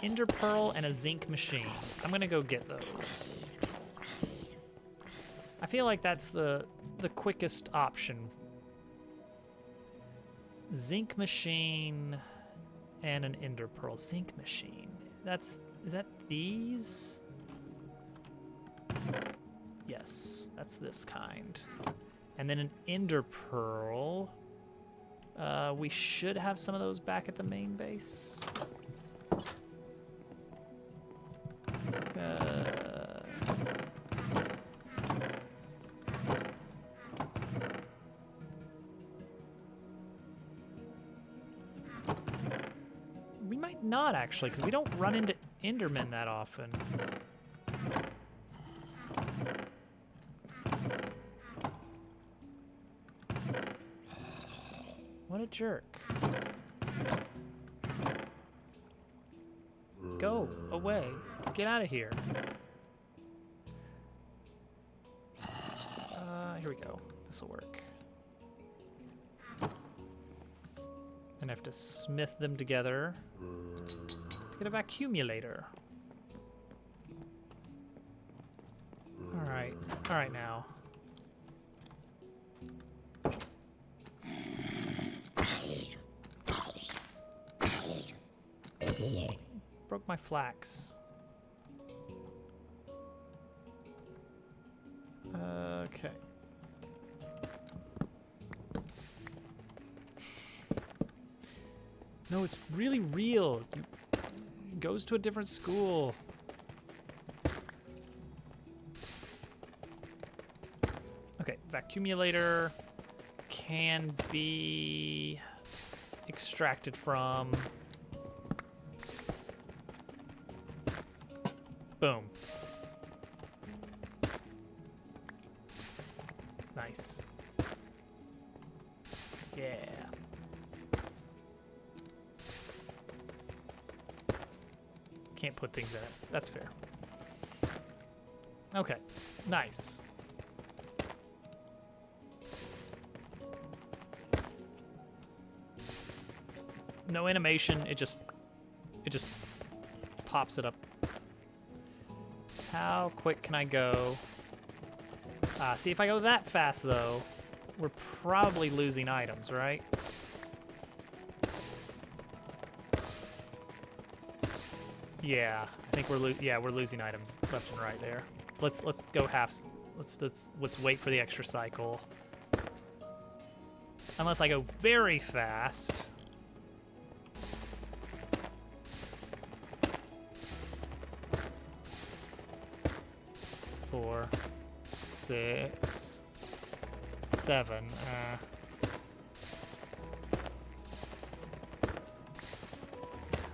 Ender Pearl and a zinc machine. I'm gonna go get those. I feel like that's the quickest option. Zinc machine and an Ender Pearl. Zinc machine. Is that these? Yes, that's this kind. And then an Ender Pearl. We should have some of those back at the main base. We might not actually, because we don't run into Endermen that often. What a jerk. Go away. Get out of here. Here we go. This'll work. And I have to smith them together. Get a vacuumulator. All right now. Broke my flax. Okay. No, it's really real. He goes to a different school. Okay, vacuumulator can be extracted from. Boom. Nice. Yeah. Can't put things in it. That's fair. Okay. Nice. No animation. It just pops it up. How quick can I go? See, if I go that fast, though, we're probably losing items, right? Yeah, I think we're losing items left and right there. Let's go half. Let's wait for the extra cycle. Unless I go very fast. 4, 6, 7.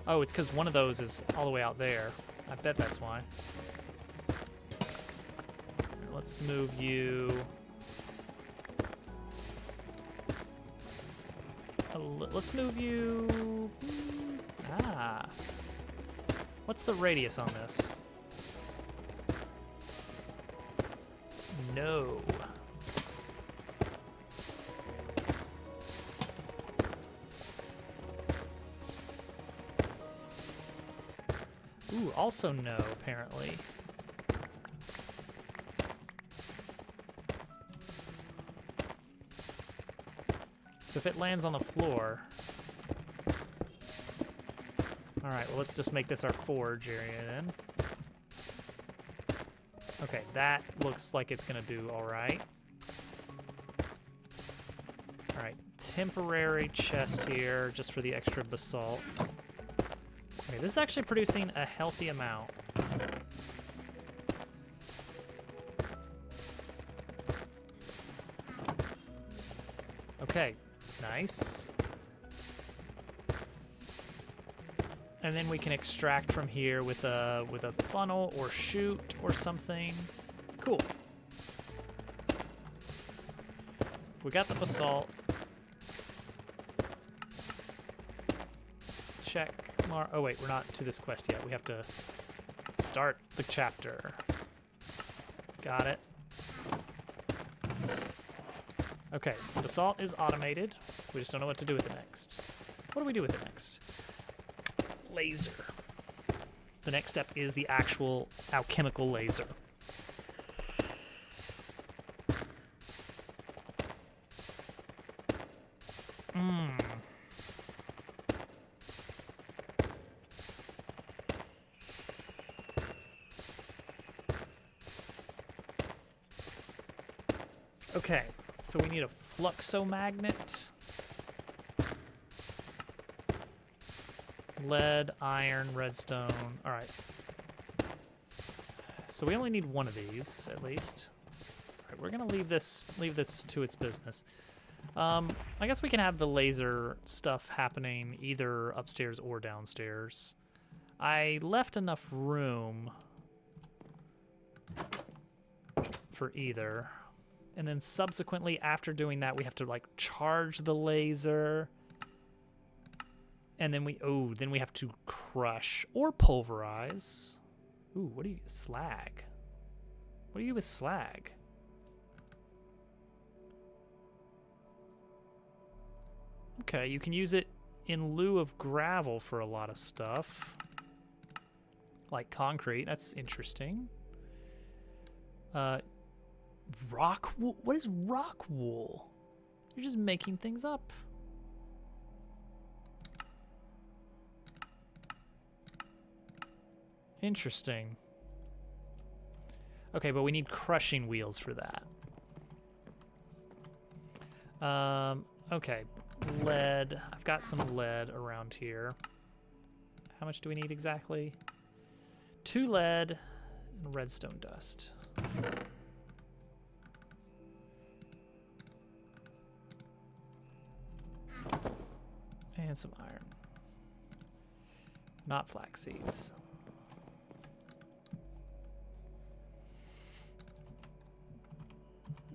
Oh, it's because one of those is all the way out there. I bet that's why. Let's move you. Let's move you. Ah. What's the radius on this? No. Ooh, also no, apparently. So if it lands on the floor... Alright, well let's just make this our forge area then. Okay, that looks like it's gonna do alright. Alright, temporary chest here, just for the extra basalt. Okay, this is actually producing a healthy amount. Okay, nice. And then we can extract from here with a funnel or chute or something. Cool. We got the basalt. Check. Oh wait, we're not to this quest yet. We have to start the chapter. Got it. Okay, basalt is automated. We just don't know what to do with it next. What do we do with it next? Laser. The next step is the actual alchemical laser. Okay, so we need a fluxomagnet. Lead, iron, redstone. All right. So we only need one of these, at least. All right, we're gonna leave this to its business. I guess we can have the laser stuff happening either upstairs or downstairs. I left enough room for either. And then subsequently, after doing that, we have to like charge the laser. And then we have to crush or pulverize. Ooh, what do you, slag? What do you do with slag? Okay, you can use it in lieu of gravel for a lot of stuff. Like concrete, that's interesting. Rock wool? What is rock wool? You're just making things up. Interesting. Okay, but we need crushing wheels for that. Okay, lead. I've got some lead around here. How much do we need exactly? 2 lead and redstone dust. And some iron. Not flax seeds.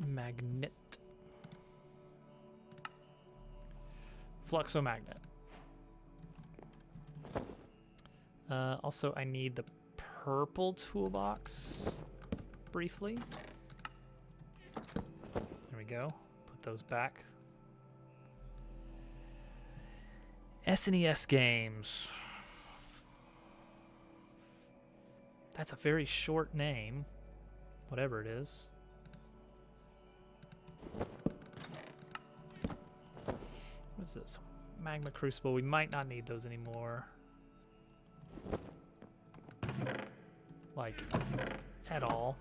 Magnet. Fluxomagnet. Also, I need the purple toolbox briefly. There we go. Put those back. SNES games. That's a very short name. Whatever it is. What's this? Magma Crucible. We might not need those anymore. Like, at all.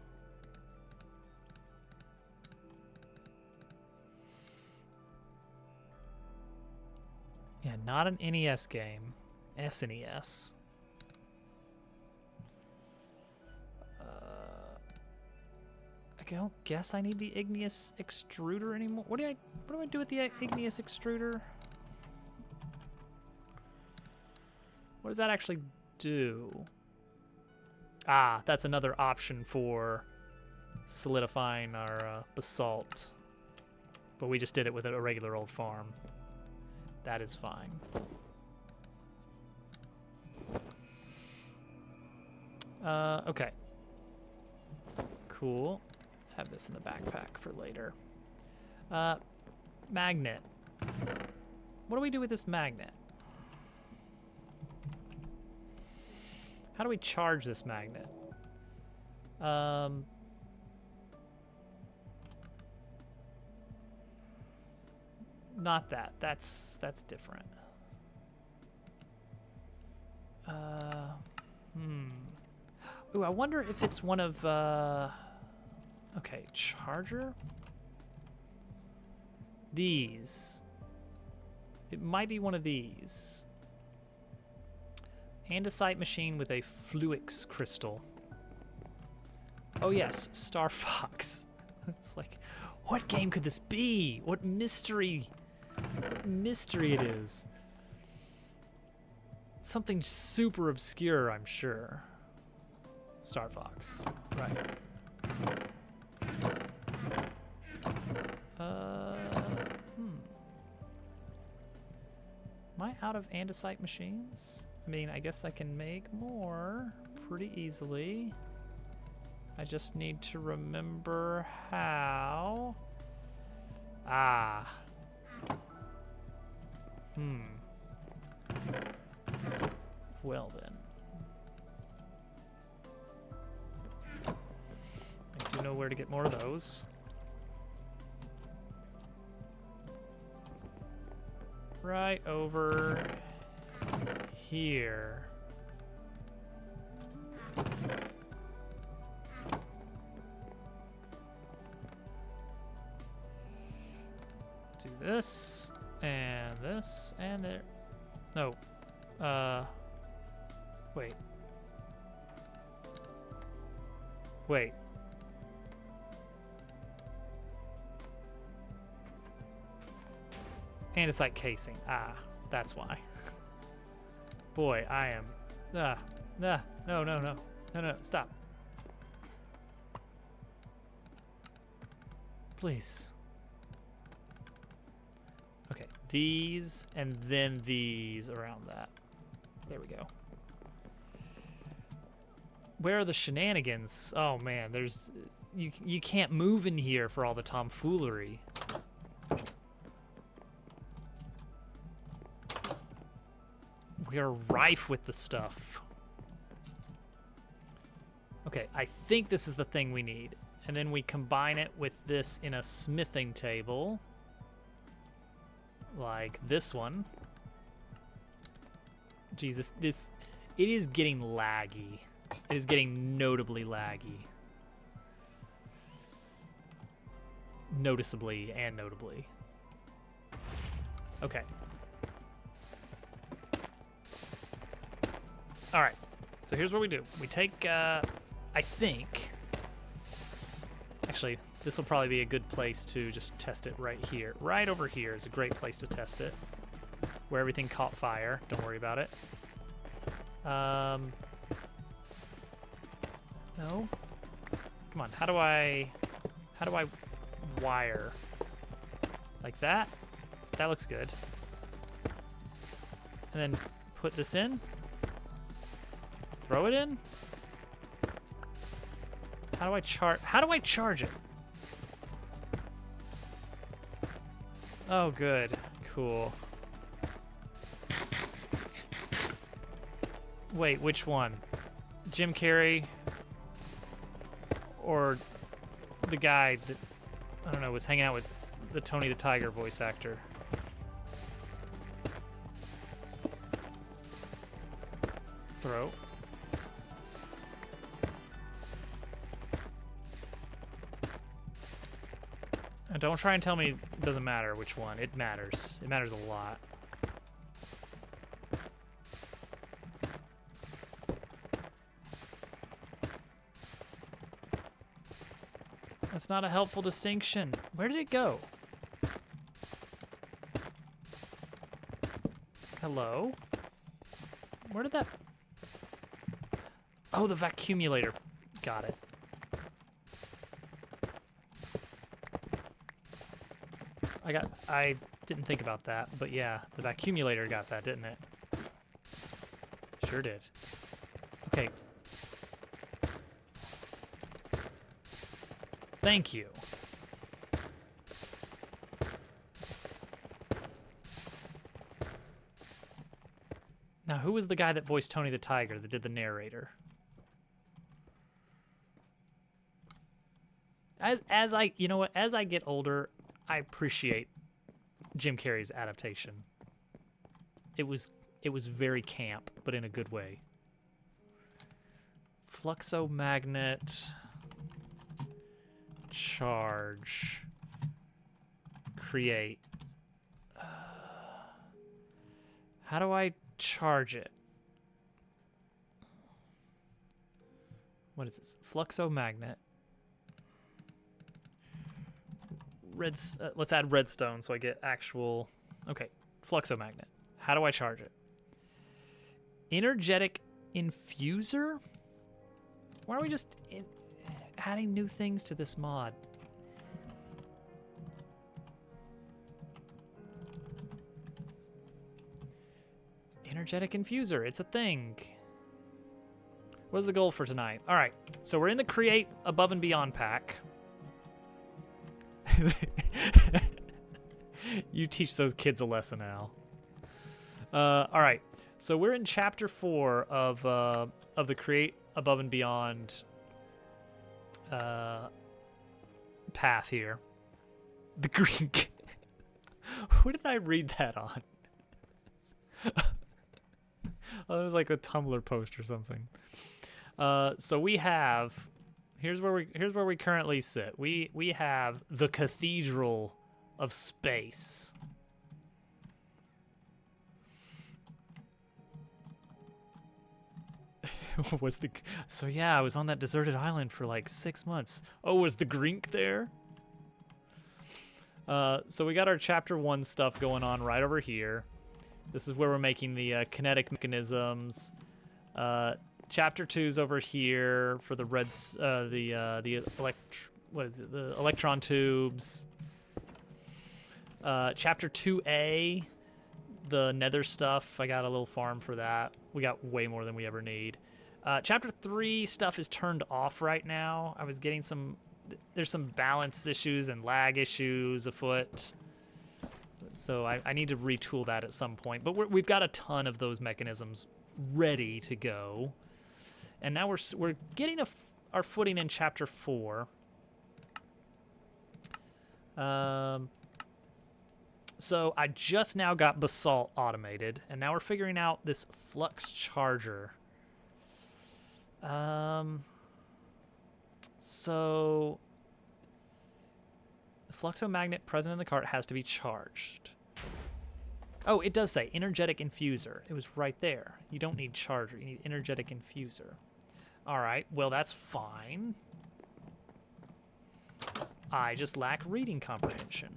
Yeah, not an NES game. SNES. I don't guess I need the igneous extruder anymore. What do I do with the igneous extruder? What does that actually do? Ah, that's another option for solidifying our basalt. But we just did it with a regular old farm. That is fine. Okay. Cool. Let's have this in the backpack for later. Magnet. What do we do with this magnet? How do we charge this magnet? Not that. That's different. Ooh, I wonder if it's one of, okay, charger? These. It might be one of these. Andesite machine with a Fluix crystal. Oh yes, Star Fox. It's like, what game could this be? What mystery it is. Something super obscure, I'm sure. Star Fox, right. Am I out of andesite machines? I mean, I guess I can make more pretty easily. I just need to remember how. Ah. Well then. I do know where to get more of those. Right over here. Do this, and there. No. Wait. Wait. Andesite casing. Ah, that's why. Boy, I am. No, stop. Please. Okay, these and then these around that. There we go. Where are the shenanigans? Oh man, there's you can't move in here for all the tomfoolery. We are rife with the stuff. Okay, I think this is the thing we need. And then we combine it with this in a smithing table. Like this one. Jesus, it is getting laggy. It is getting notably laggy. Noticeably and notably. Okay. All right, so here's what we do. We take, I think, actually, this will probably be a good place to just test it right here. Right over here is a great place to test it, where everything caught fire. Don't worry about it. No? Come on, how do I wire? Like that? That looks good. And then put this in. Throw it in? How do I charge it? Oh, good. Cool. Wait, which one? Jim Carrey or the guy that, I don't know, was hanging out with the Tony the Tiger voice actor? Throw. And don't try and tell me it doesn't matter which one. It matters. It matters a lot. That's not a helpful distinction. Where did it go? Hello? Where did that... Oh, the vacuumulator. Got it. I didn't think about that, but yeah, the vacuumulator got that, didn't it? Sure did. Okay. Thank you. Now, who was the guy that voiced Tony the Tiger that did the narrator? As I, you know what, as I get older, I appreciate Jim Carrey's adaptation. It was very camp, but in a good way. Fluxomagnet, charge, create. How do I charge it? What is this? Fluxomagnet. Let's add redstone so I get actual. Okay, fluxomagnet. How do I charge it? Energetic infuser? Why are we just adding new things to this mod? Energetic infuser, it's a thing. What's the goal for tonight? All right, so we're in the Create Above and Beyond pack. You teach those kids a lesson, Al. All right, so we're in chapter 4 of the Create Above and Beyond path here. The Greek. What did I read that on? Oh, it was like a Tumblr post or something. So we have. Here's where we currently sit. We have the Cathedral of Space. So yeah, I was on that deserted island for like 6 months. Oh, was the Grink there? So we got our chapter 1 stuff going on right over here. This is where we're making the kinetic mechanisms. Chapter 2's over here for the the electron tubes. Chapter 2A, the nether stuff. I got a little farm for that. We got way more than we ever need. Chapter 3 stuff is turned off right now. I was getting there's some balance issues and lag issues afoot. So I need to retool that at some point. But we've got a ton of those mechanisms ready to go. And now we're getting our footing in chapter 4. So I just now got basalt automated, and now we're figuring out this flux charger. So the fluxomagnet present in the cart has to be charged. Oh, it does say energetic infuser. It was right there. You don't need charger. You need energetic infuser. All right, well, that's fine. I just lack reading comprehension.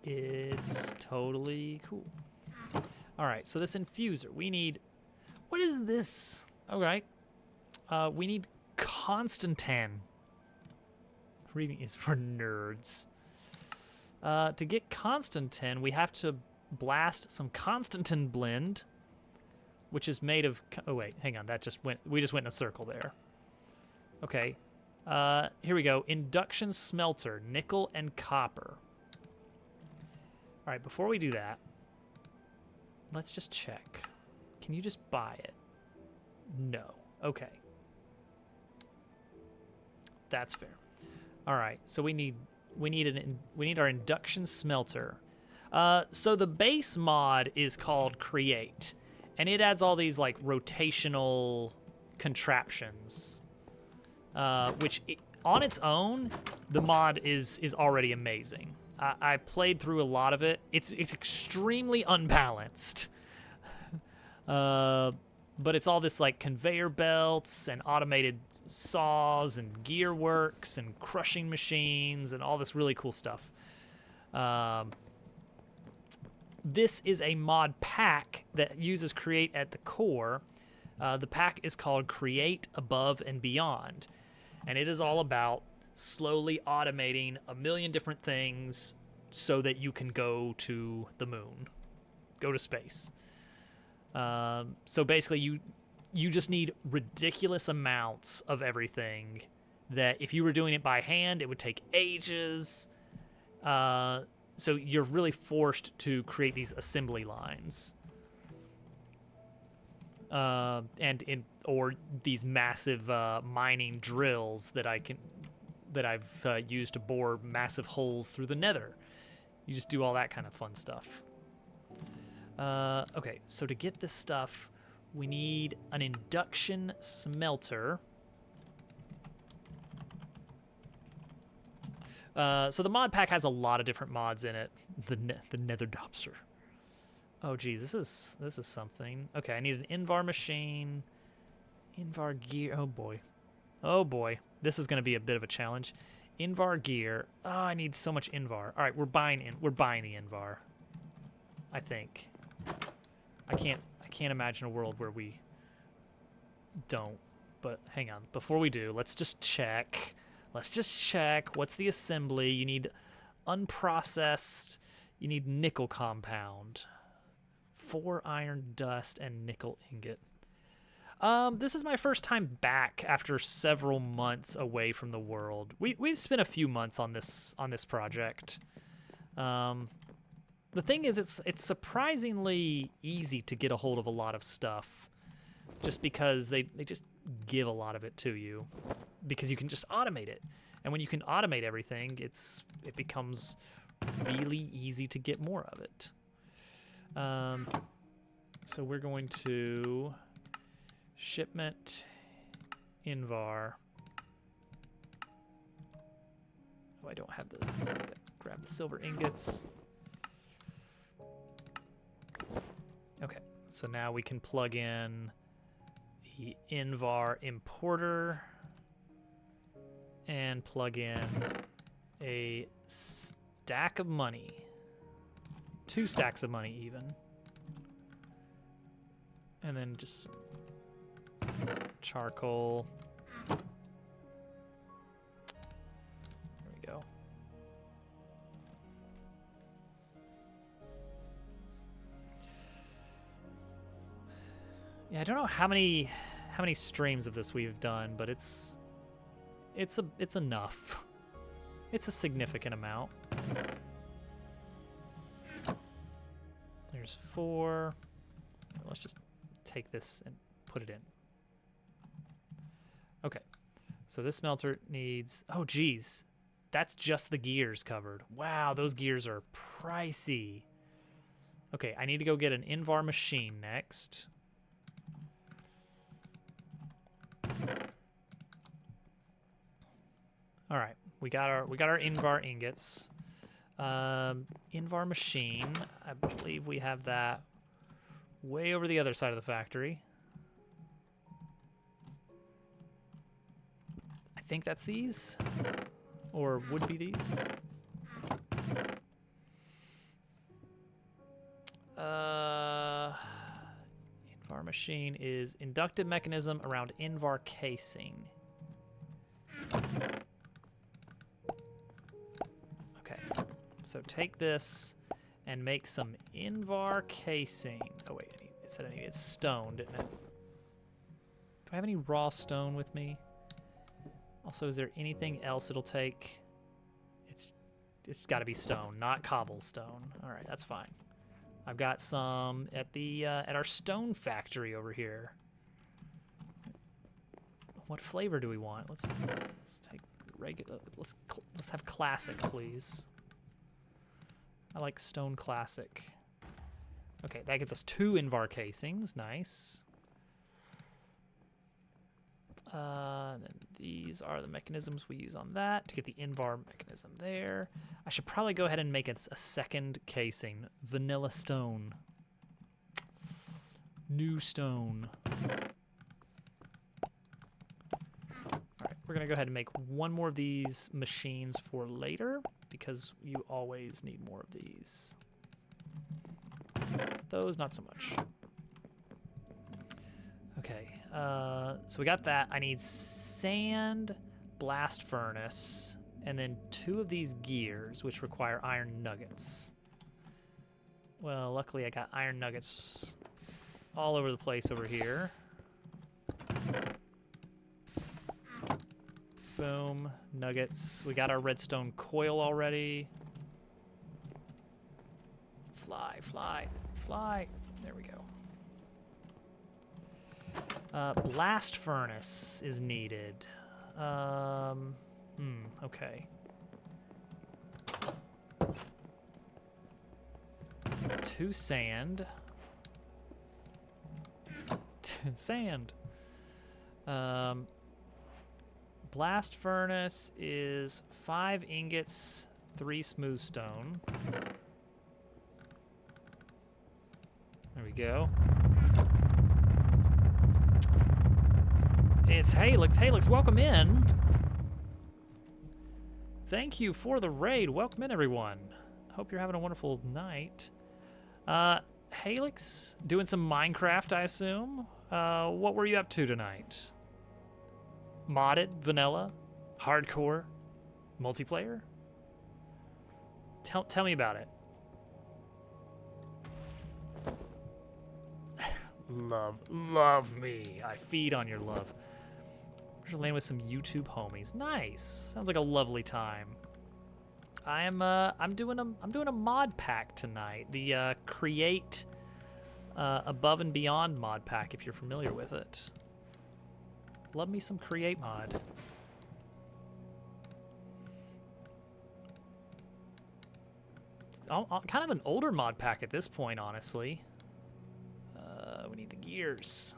It's totally cool. All right, so this infuser, we need... What is this? All right. We need Constantan. Reading is for nerds. To get Constantan, we have to blast some Constantan blend, which is made of... Oh, wait, hang on. We just went in a circle there. Okay. Here we go. Induction smelter, nickel and copper. All right, before we do that, let's just check. Can you just buy it? No. Okay. That's fair. All right, so we need our induction smelter. So the base mod is called Create, and it adds all these like rotational contraptions, which on its own, the mod is already amazing. I played through a lot of it. It's extremely unbalanced, but it's all this like conveyor belts and automated saws and gear works and crushing machines and all this really cool stuff. This is a mod pack that uses Create at the core, The pack is called Create Above and Beyond, and it is all about slowly automating a million different things so that you can go to the moon, go to space. So basically, you just need ridiculous amounts of everything that if you were doing it by hand, it would take ages. So you're really forced to create these assembly lines. Or these massive mining drills that I've used to bore massive holes through the nether. You just do all that kind of fun stuff. Okay, so to get this stuff, we need an induction smelter. So the mod pack has a lot of different mods in it. The Nether Dopser. Oh geez, this is something. Okay, I need an Invar machine, Invar gear. Oh boy, this is gonna be a bit of a challenge. Invar gear. Oh, I need so much Invar. All right, we're buying the Invar. I think. I can't imagine a world where we don't. But hang on, before we do, let's just check. What's the assembly? You need unprocessed. You need nickel compound. 4 iron dust and nickel ingot. This is my first time back after several months away from the world. We've spent a few months on this project. The thing is, it's surprisingly easy to get a hold of a lot of stuff, just because they just give a lot of it to you, because you can just automate it. And when you can automate everything, it becomes really easy to get more of it. So we're going to shipment Invar. Oh, I don't have grab the silver ingots. Okay, so now we can plug in the Invar importer and plug in a stack of money. 2 stacks of money even. And then just some charcoal. There we go. Yeah, I don't know how many streams of this we've done, but it's enough. It's a significant amount. There's 4. Let's just take this and put it in. Okay, so this smelter needs, oh geez, that's just the gears covered. Wow, those gears are pricey. Okay, I need to go get an Invar machine next. All right, we got our Invar ingots. Invar machine, I believe we have that way over the other side of the factory. I think that's these, or would be these. Invar machine is inductive mechanism around Invar casing. Okay, so take this and make some Invar casing. Oh wait, it said I needed stone, didn't it? Do I have any raw stone with me? Also, is there anything else it'll take? It's got to be stone, not cobblestone. All right, that's fine. I've got some at the at our stone factory over here. What flavor do we want? Let's take regular. Let's have classic, please. I like stone classic. Okay, that gets us 2 Invar casings. Nice. Then these are the mechanisms we use on that to get the Invar mechanism there. I should probably go ahead and make it a second casing. Vanilla stone. New stone. Alright, we're going to go ahead and make one more of these machines for later, because you always need more of these. Those, not so much. Okay, so we got that. I need sand, blast furnace, and then 2 of these gears, which require iron nuggets. Well, luckily I got iron nuggets all over the place over here. Boom, nuggets. We got our redstone coil already. Fly, fly, fly. There we go. Blast furnace is needed. Okay. 2 sand. Sand. Blast furnace is 5 ingots, 3 smooth stone. There we go. It's Halix. Halix, welcome in. Thank you for the raid. Welcome in, everyone. Hope you're having a wonderful night. Halix, doing some Minecraft, I assume. What were you up to tonight? Modded, vanilla, hardcore, multiplayer? Tell me about it. Love me. I feed on your love. We're laying with some YouTube homies. Nice. Sounds like a lovely time. I'm doing a mod pack tonight. The Create Above and Beyond mod pack, if you're familiar with it. Love me some Create mod. Kind of an older mod pack at this point, honestly. We need the gears.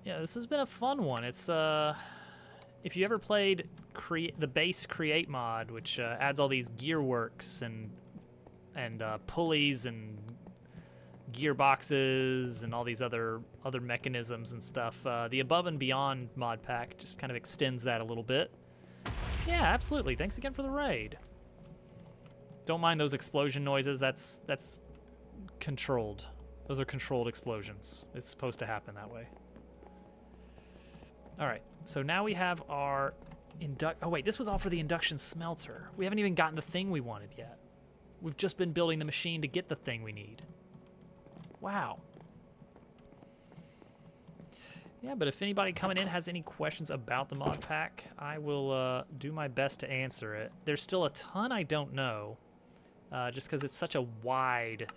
Yeah, this has been a fun one. It's if you ever played the base Create mod, which adds all these gearworks and pulleys and gearboxes and all these other mechanisms and stuff, the Above and Beyond mod pack just kind of extends that a little bit. Yeah, absolutely. Thanks again for the raid. Don't mind those explosion noises. That's controlled. Those are controlled explosions. It's supposed to happen that way. All right, so now we have our oh wait, this was all for the induction smelter. We haven't even gotten the thing we wanted yet. We've just been building the machine to get the thing we need. Wow. Yeah, but if anybody coming in has any questions about the mod pack, I will do my best to answer it. There's still a ton I don't know, just because it's such a wide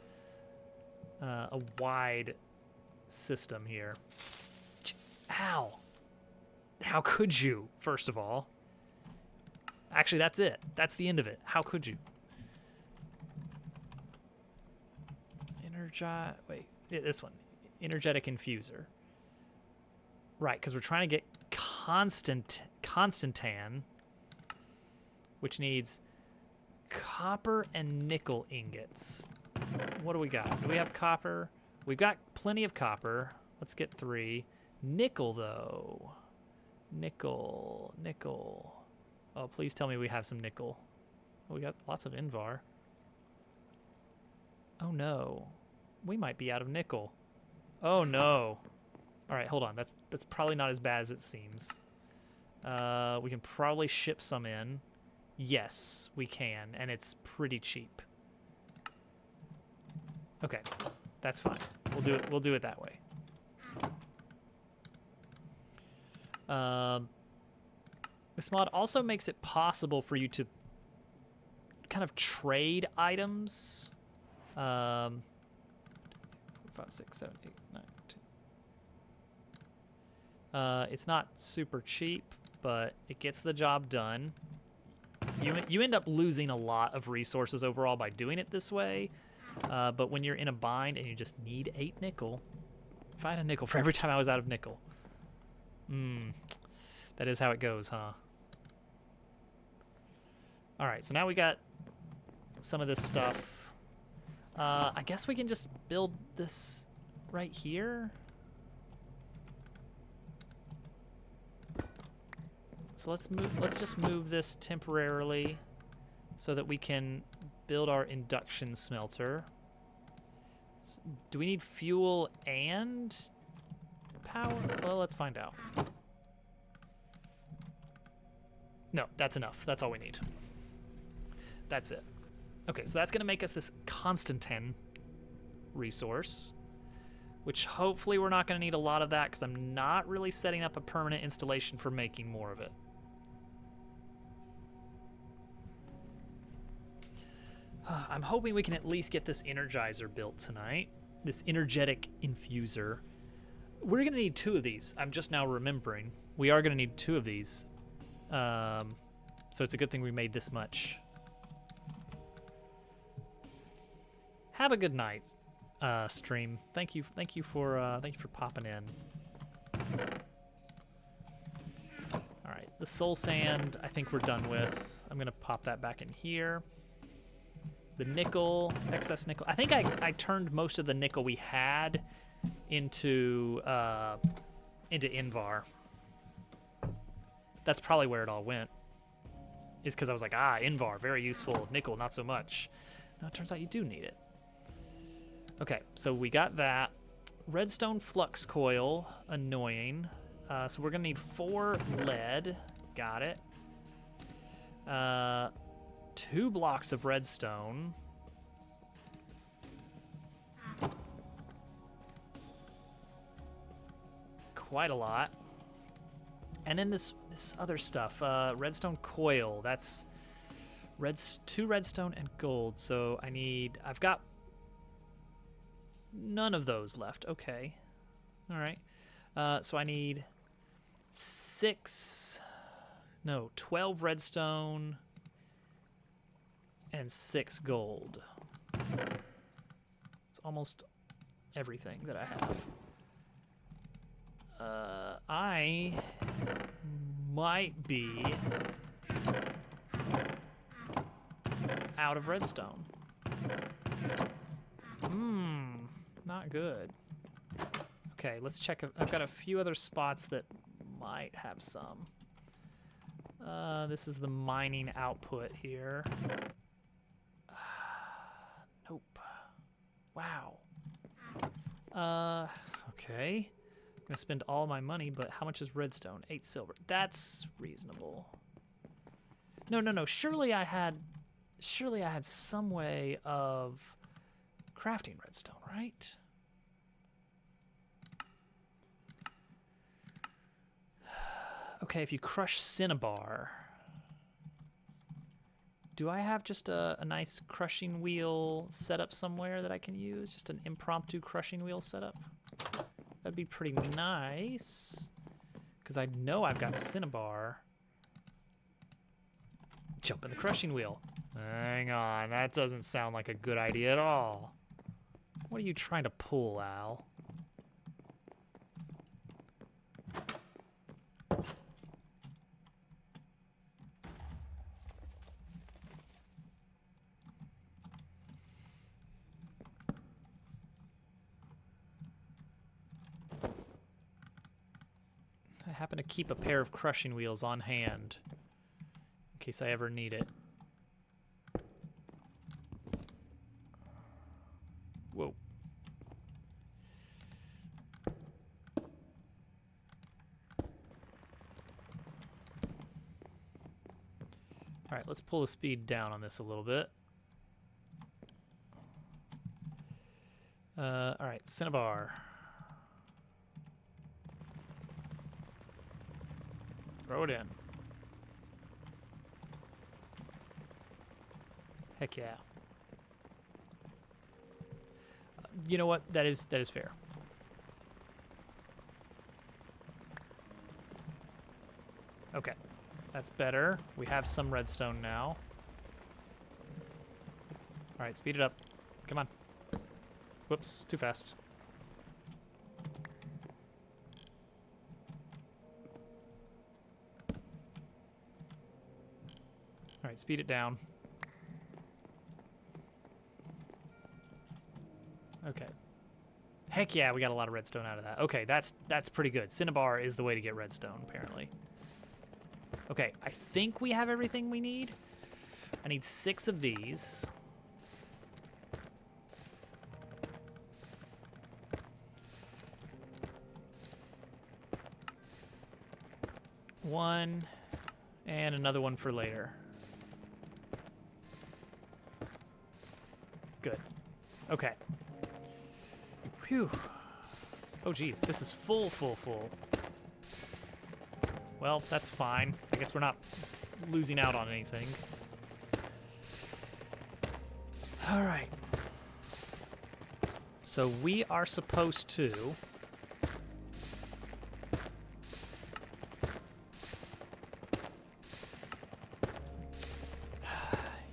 system here. Ow. How could you, first of all? Actually, that's it. That's the end of it. How could you? Wait, this one. Energetic infuser. Right, because we're trying to get Constantan, which needs copper and nickel ingots. What do we got? Do we have copper? We've got plenty of copper. Let's get 3. Nickel, though. Nickel. Oh, please tell me we have some nickel. Oh, we got lots of Invar. Oh, no. We might be out of nickel. Oh, no. All right, hold on. That's probably not as bad as it seems. We can probably ship some in. Yes, we can, and it's pretty cheap. Okay, that's fine. We'll do it that way. This mod also makes it possible for you to kind of trade items. 5, 6, 7, 8, 9, 10. It's not super cheap, but it gets the job done. You end up losing a lot of resources overall by doing it this way, but when you're in a bind and you just need 8 nickel, if I had a nickel for every time I was out of nickel. That is how it goes, huh? All right, so now we got some of this stuff. I guess we can just build this right here. So let's just move this temporarily so that we can build our induction smelter. Do we need fuel and power? Well, let's find out. No, that's enough. That's all we need. That's it. Okay, so that's going to make us this Constantin resource, which hopefully we're not going to need a lot of that because I'm not really setting up a permanent installation for making more of it. I'm hoping we can at least get this Energizer built tonight, this energetic infuser. We're going to need 2 of these. I'm just now remembering. We are going to need 2 of these. So it's a good thing we made this much. Have a good night, stream. Thank you for popping in. All right, the soul sand I think we're done with. I'm gonna pop that back in here. The nickel, excess nickel. I think I turned most of the nickel we had into Invar. That's probably where it all went. Is because I was like, Invar, very useful. Nickel, not so much. No, it turns out you do need it. Okay, so we got that. Redstone flux coil, annoying. So we're gonna need 4 lead. Got it. 2 blocks of redstone. Quite a lot. And then this other stuff, redstone coil. That's 2 redstone and gold. So I've got none of those left. Okay. All right. So I need 12 redstone and 6 gold. It's almost everything that I have. I might be out of redstone. Not good. Okay, let's check. I've got a few other spots that might have some. This is the mining output here. Nope. Wow. Okay. I'm gonna spend all my money, but how much is redstone? 8 silver. That's reasonable. No. Surely I had some way of crafting redstone, right? Okay, if you crush cinnabar, do I have just a nice crushing wheel set up somewhere that I can use? Just an impromptu crushing wheel setup? That'd be pretty nice, because I know I've got cinnabar. Jump in the crushing wheel. Hang on, that doesn't sound like a good idea at all. What are you trying to pull, Al? I happen to keep a pair of crushing wheels on hand in case I ever need it. Whoa. All right, let's pull the speed down on this a little bit. All right, cinnabar. Throw it in. Heck yeah. You know what? That is fair. Okay. That's better. We have some redstone now. All right, speed it up. Come on. Whoops, too fast. All right, speed it down. Okay. Heck yeah, we got a lot of redstone out of that. Okay, that's pretty good. Cinnabar is the way to get redstone, apparently. Okay, I think we have everything we need. I need 6 of these. one, and another one for later. Good. Okay. Phew. Oh, geez. This is full. Well, that's fine. I guess we're not losing out on anything. All right. So we are supposed to...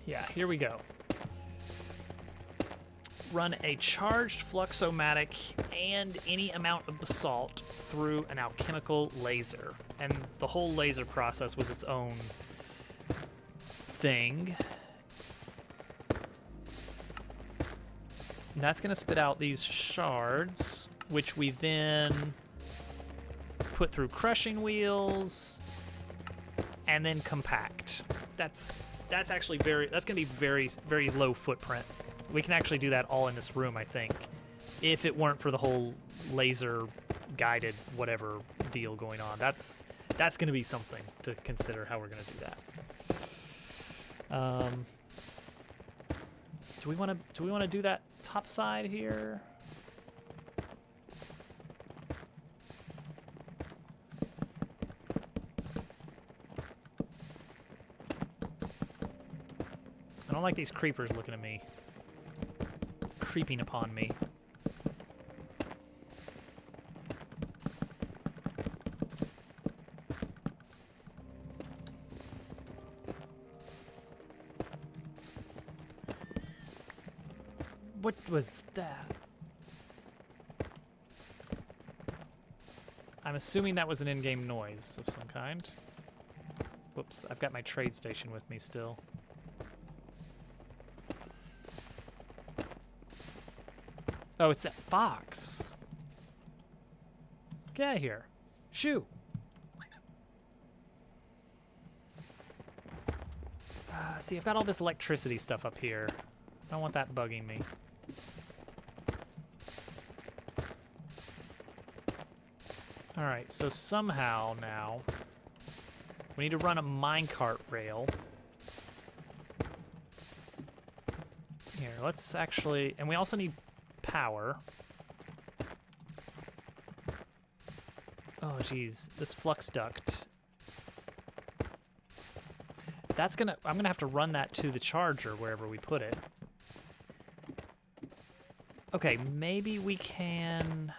Yeah, here we go. Run a charged Fluxomatic and any amount of basalt through an alchemical laser. And the whole laser process was its own thing. And that's going to spit out these shards, which we then put through crushing wheels and then compact. That's actually that's going to be very low footprint. We can actually do that all in this room, I think, if it weren't for the whole laser guided whatever deal going on. That's going to be something to consider how we're going to do that. Do we want to do that top side here? I don't like these creepers looking at me. Creeping upon me. What was that? I'm assuming that was an in-game noise of some kind. Whoops, I've got my trade station with me still. Oh, it's that fox. Get out of here. Shoo. See, I've got all this electricity stuff up here. I don't want that bugging me. All right, so somehow now we need to run a minecart rail. Here, let's actually, and we also need power. Oh, geez, this flux duct. I'm gonna have to run that to the charger wherever we put it. Okay, maybe we can...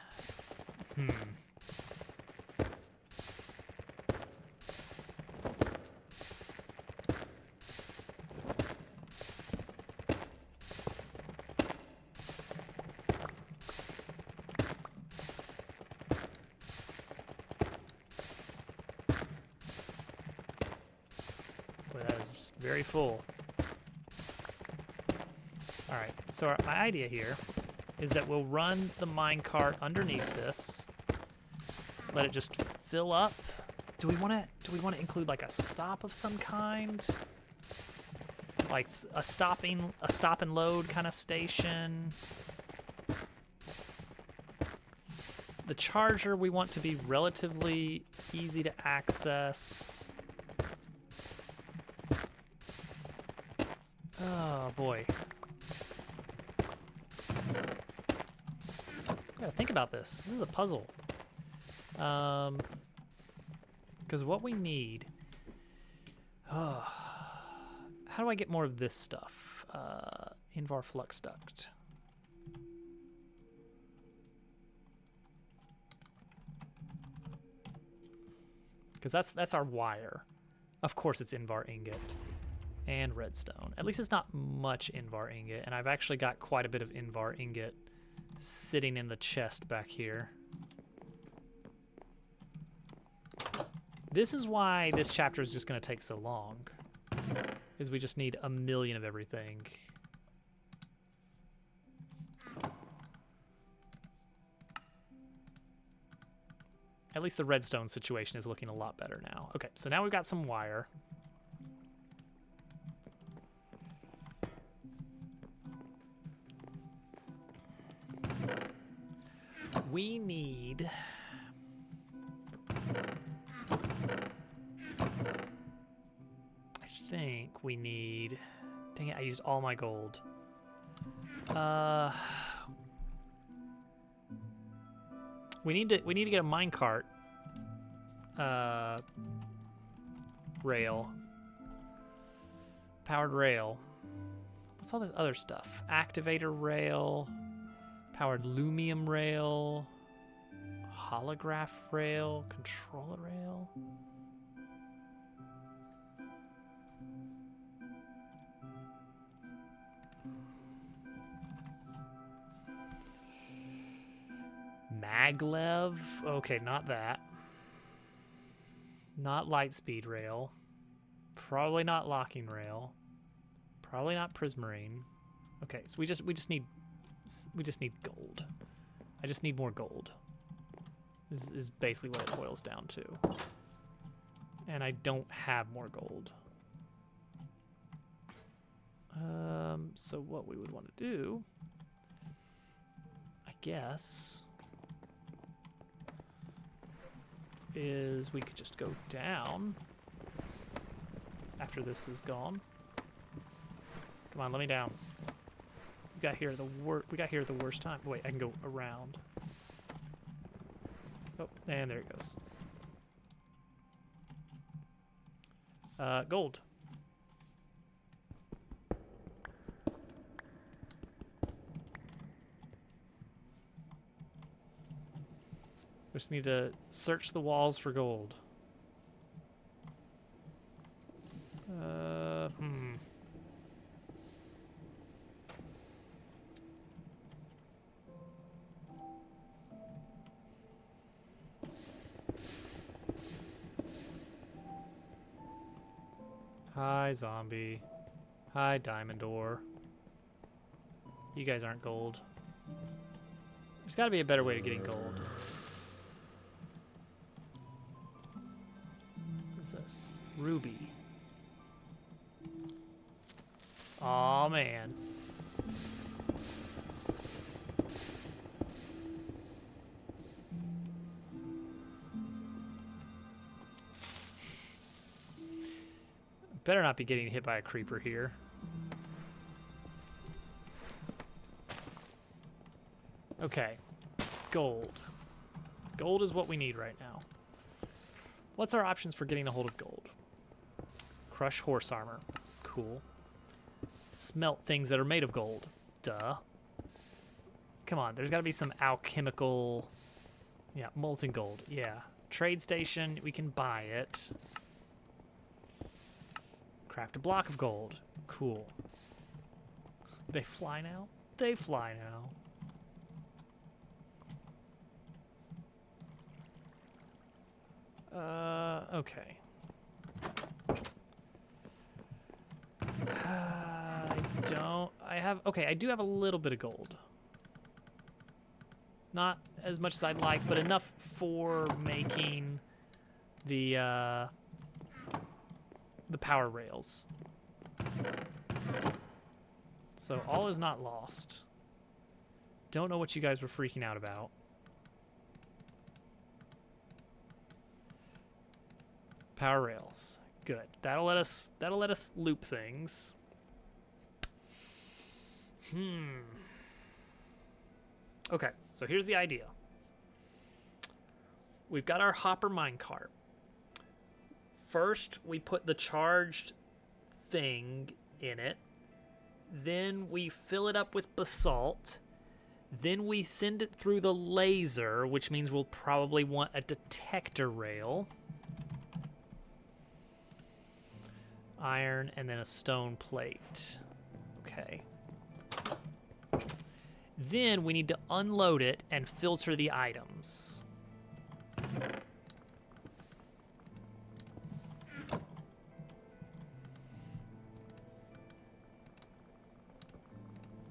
Boy, that is just very full. All right, so my idea here is that we'll run the minecart underneath this, let it just fill up. Do we want to include like a stop of some kind, like a stop and load kind of station? The charger we want to be relatively easy to access. Oh boy. Gotta think about this. This is a puzzle. Because what we need... how do I get more of this stuff? Invar flux duct. Because that's our wire. Of course it's Invar ingot. And redstone. At least it's not much Invar ingot. And I've actually got quite a bit of Invar ingot sitting in the chest back here. This is why this chapter is just going to take so long. Is we just need a million of everything. At least the redstone situation is looking a lot better now. Okay, so now we've got some wire. We need we need... Dang it, I used all my gold. We need to get a minecart rail. Powered rail. What's all this other stuff? Activator rail, powered Lumium rail, holograph rail, controller rail. Maglev. Okay, not that. Not Lightspeed rail. Probably not locking rail. Probably not Prismarine. Okay, so we just need gold. I just need more gold. This is basically what it boils down to. And I don't have more gold. So what we would want to do, I guess, is we could just go down after this is gone. Come on, let me down. We got here at the worst time. Wait, I can go around. Oh, and there it goes. Gold. Just need to search the walls for gold. Hi, zombie. Hi, diamond ore. You guys aren't gold. There's got to be a better way to getting gold. What's this? Ruby. Aw, man. Better not be getting hit by a creeper here. Okay. Gold. Gold is what we need right now. What's our options for getting a hold of gold? Crush horse armor. Cool. Smelt things that are made of gold. Duh. Come on, there's got to be some alchemical... Yeah, molten gold. Yeah. Trade station, we can buy it. Craft a block of gold. Cool. They fly now? They fly now. Okay. I do have a little bit of gold. Not as much as I'd like, but enough for making the power rails. So all is not lost. Don't know what you guys were freaking out about. Power rails. Good. That'll let us loop things. Okay, so here's the idea. We've got our hopper minecart. First, we put the charged thing in it. Then we fill it up with basalt. Then we send it through the laser, which means we'll probably want a detector rail. Iron, and then a stone plate. Okay. Then we need to unload it and filter the items.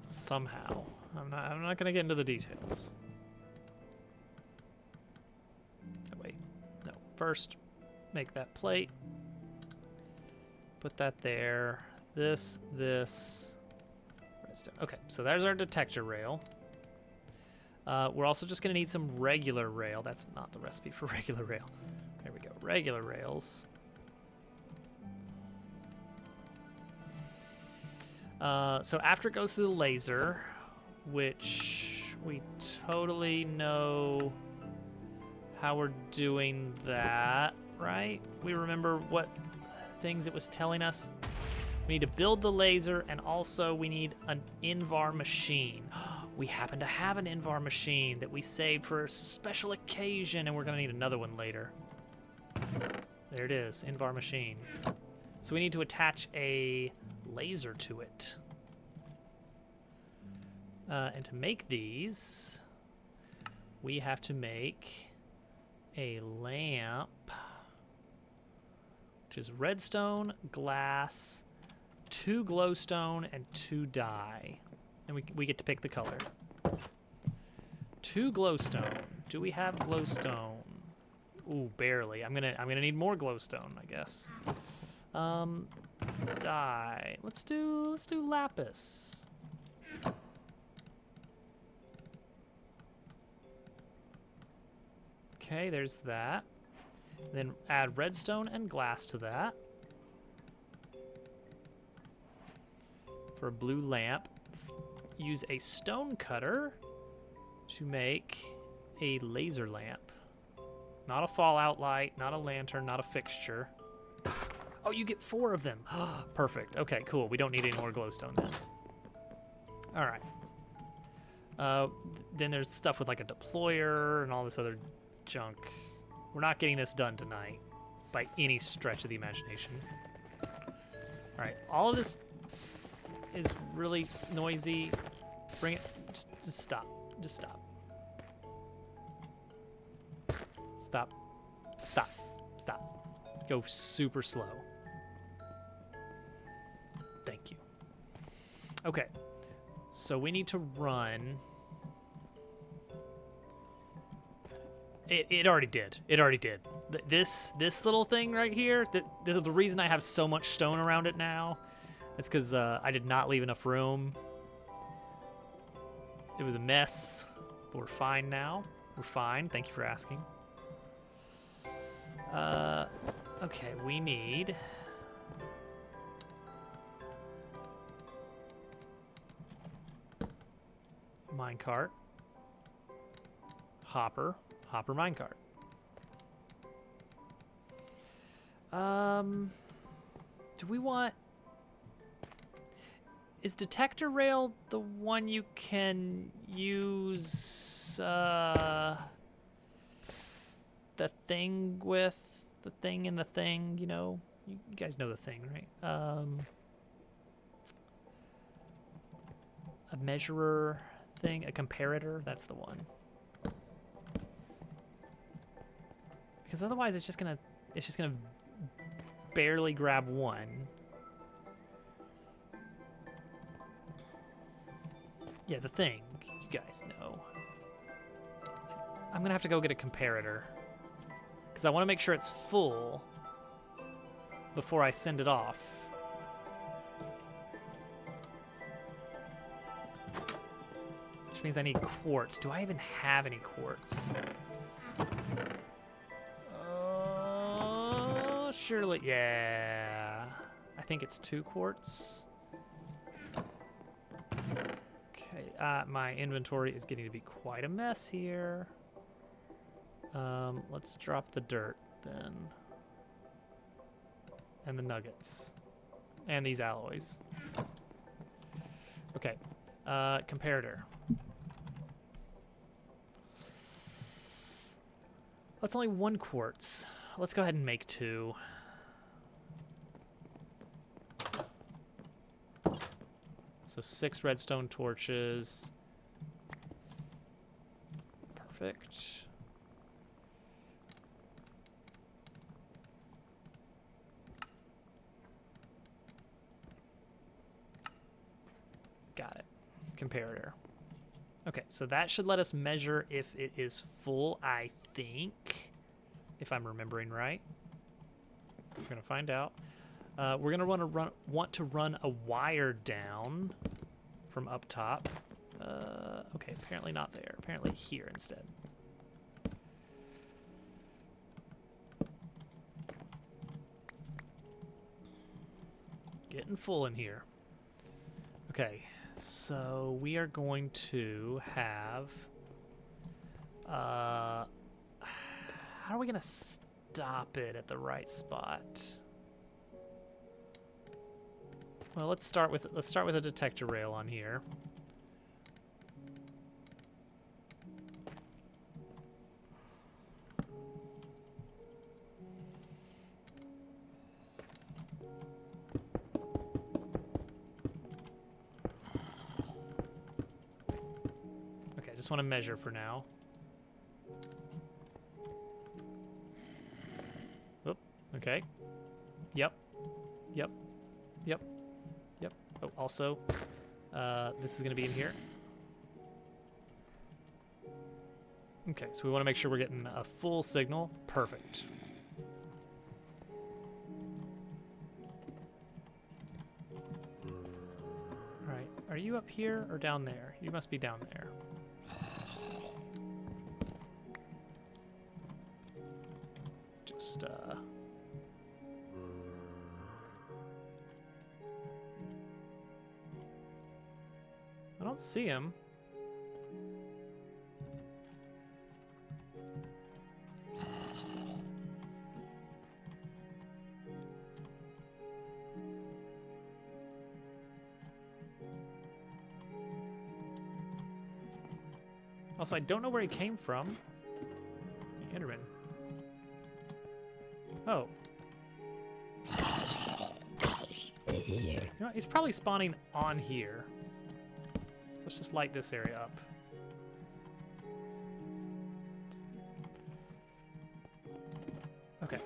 Somehow. I'm not gonna get into the details. Oh, wait. No. First, make that plate. Put that there. This. Redstone. Okay, so there's our detector rail. We're also just gonna need some regular rail. That's not the recipe for regular rail. There we go. Regular rails. So after it goes through the laser, which we totally know how we're doing that, right? We remember what things it was telling us. We need to build the laser, and also we need an Invar machine. We happen to have an Invar machine that we saved for a special occasion, and we're gonna need another one later. There it is, Invar machine. So we need to attach a laser to it. And to make these, we have to make a lamp, which is redstone, glass, 2 glowstone, and 2 dye. And we get to pick the color. 2 glowstone. Do we have glowstone? Ooh, barely. I'm gonna need more glowstone, I guess. Dye. Let's do lapis. Okay, there's that. Then add redstone and glass to that. For a blue lamp, use a stone cutter to make a laser lamp. Not a fallout light, not a lantern, not a fixture. Oh, you get 4 of them. Perfect. Okay, cool. We don't need any more glowstone then. All right. Then there's stuff with like a deployer and all this other junk. We're not getting this done tonight by any stretch of the imagination. All right, all of this is really noisy. Bring it, just stop, just stop. Stop, stop, stop. Go super slow. Thank you. Okay, so we need to run. It already did. It already did. This little thing right here, this is the reason I have so much stone around it now. It's because I did not leave enough room. It was a mess, but we're fine now. We're fine. Thank you for asking. Okay, we need... minecart. Hopper minecart. Do we want... Is detector rail the one you can use the thing with? The thing in the thing, you know? You guys know the thing, right? A measurer thing, a comparator, that's the one. Because otherwise it's just gonna barely grab one. Yeah, the thing. You guys know. I'm gonna have to go get a comparator. Because I want to make sure it's full before I send it off. Which means I need quartz. Do I even have any quartz? Surely, yeah. I think it's 2 quartz. Okay, my inventory is getting to be quite a mess here. Let's drop the dirt then. And the nuggets. And these alloys. Okay, comparator. That's only 1 quartz. Let's go ahead and make 2. So 6 redstone torches. Perfect. Got it. Comparator. Okay, so that should let us measure if it is full, I think. If I'm remembering right. We're gonna find out. We're gonna want to run a wire down from up top. Okay, apparently not there. Apparently here instead. Getting full in here. Okay, so we are going to have. How are we gonna stop it at the right spot? Well, let's start with a detector rail on here. Okay, I just want to measure for now. Oop, okay. Yep. Yep. Yep. Yep. Oh, also, this is going to be in here. Okay, so we want to make sure we're getting a full signal. Perfect. All right, are you up here or down there? You must be down there. Just, I don't see him. Also, I don't know where he came from. Enderman. Oh. You know, he's probably spawning on here. So let's just light this area up. Okay.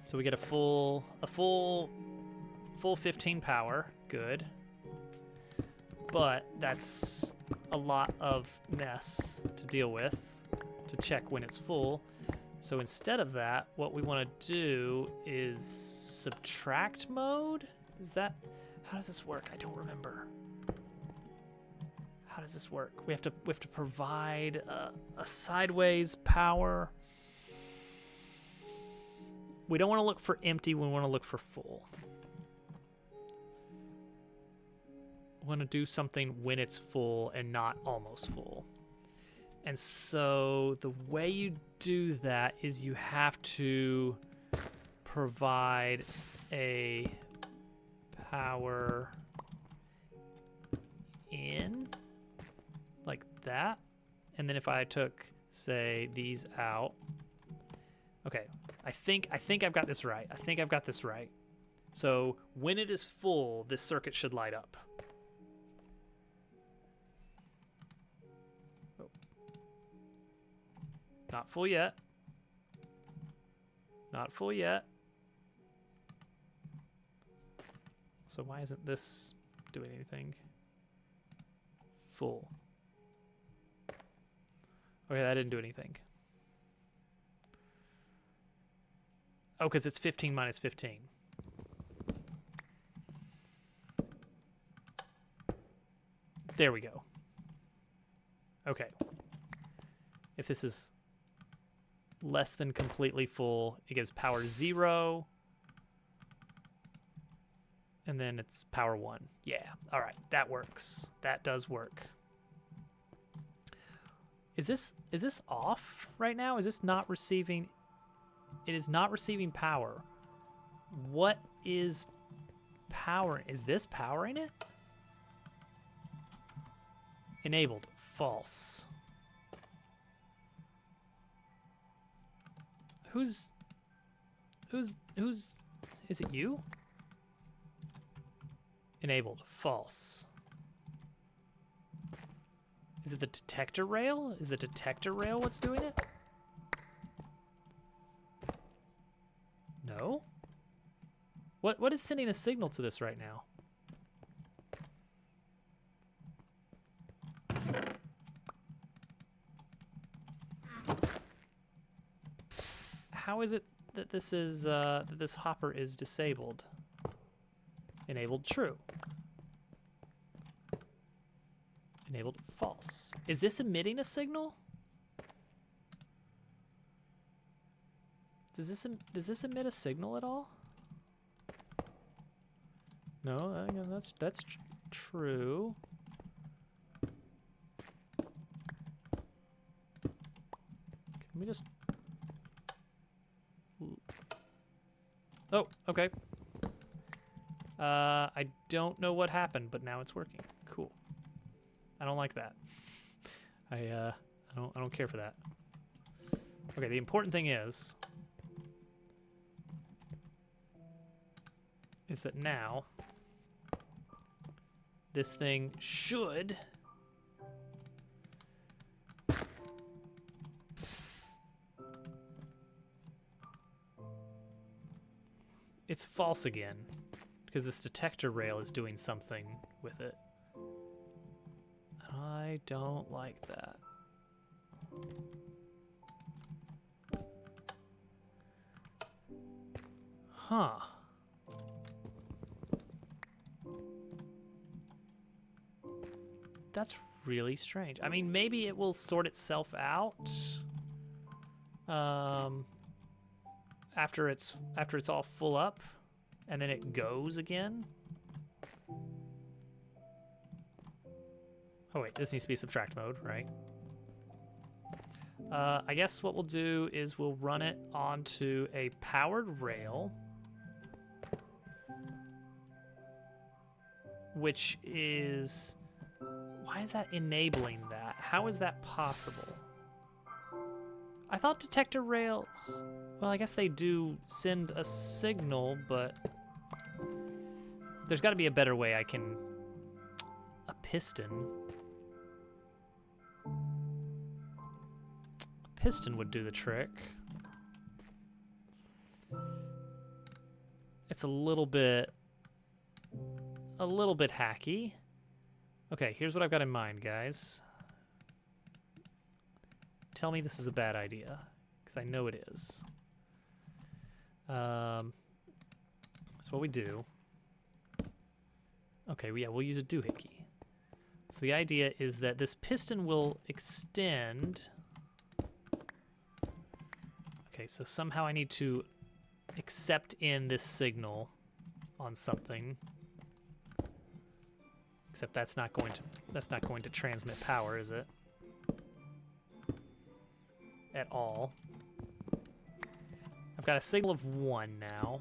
So we get a full 15 power. Good. But that's a lot of mess to deal with to check when it's full. So instead of that, what we want to do is subtract mode. Is that, how does this work? I don't remember. How does this work? We have to provide a sideways power. We don't want to look for empty. We want to look for full. Want to do something when it's full and not almost full. And so the way you do that is you have to provide a power in like that. And then if I took, say, these out. Okay, I think I've got this right. So when it is full, this circuit should light up. Not full yet. Not full yet. So why isn't this doing anything? Full. Okay, that didn't do anything. Oh, because it's 15 minus 15. There we go. Okay. If this is less than completely full, it gives power 0. And then it's power 1. Yeah, all right, that works. That does work. Is this off right now? Is this not receiving? It is not receiving power. What is power? Is this powering it? Enabled. False. Who's is it you? Enabled. False. Is it the detector rail? Is the detector rail what's doing it? No? What is sending a signal to this right now? How is it that this is that this hopper is disabled? Enabled true. Enabled false. Is this emitting a signal? Does this emit a signal at all? No, yeah, that's true. Can we just... Oh, okay. I don't know what happened, but now it's working. Cool. I don't like that. I don't care for that. Okay, the important thing is that now this thing should it's false again because this detector rail is doing something with it. I don't like that. Huh. That's really strange. I mean, maybe it will sort itself out after it's all full up, and then it goes again. Oh wait, this needs to be subtract mode, right? I guess what we'll do is we'll run it onto a powered rail, which is... Why is that enabling that? How is that possible? I thought detector rails... Well, I guess they do send a signal, but... There's got to be a better way I can... A piston... A piston would do the trick. It's a little bit hacky. Okay, here's what I've got in mind, guys. Tell me this is a bad idea, because I know it is. That's what we do. Okay, yeah, we'll use a doohickey. So the idea is that this piston will extend. Okay, so somehow I need to accept in this signal on something. Except that's not going to transmit power, is it? At all. I've got a signal of 1 now.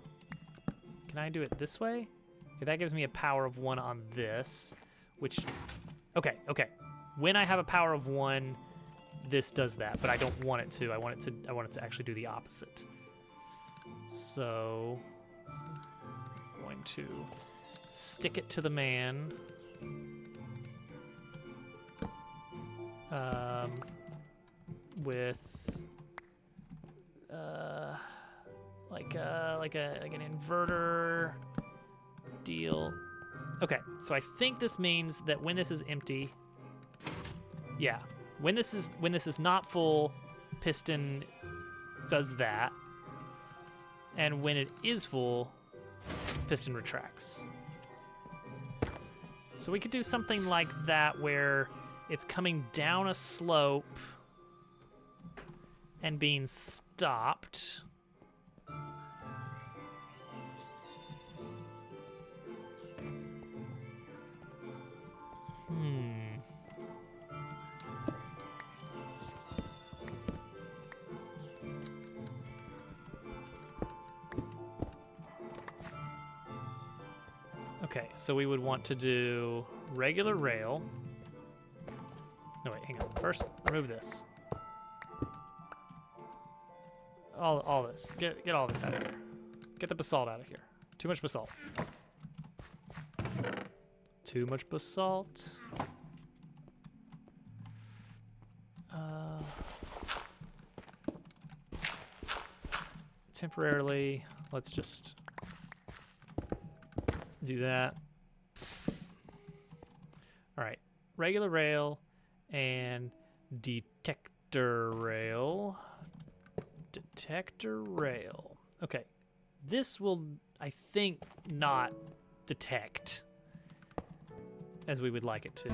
Can I do it this way? Okay, that gives me a power of 1 on this, which... Okay. When I have a power of 1, this does that, but I don't want it to. I want it to actually do the opposite. So... I'm going to stick it to the man. With like an inverter deal. Okay, so I think this means that when this is empty, yeah, when this is not full, piston does that, and when it is full, piston retracts. So we could do something like that where it's coming down a slope and being stopped. Okay, so we would want to do regular rail. No, wait, hang on. First, remove this. All this. Get all this out of here. Get the basalt out of here. Too much basalt. Too much basalt. Temporarily, let's just do that. All right, regular rail and detector rail. Detector rail. Okay, this will, I think, not detect as we would like it to.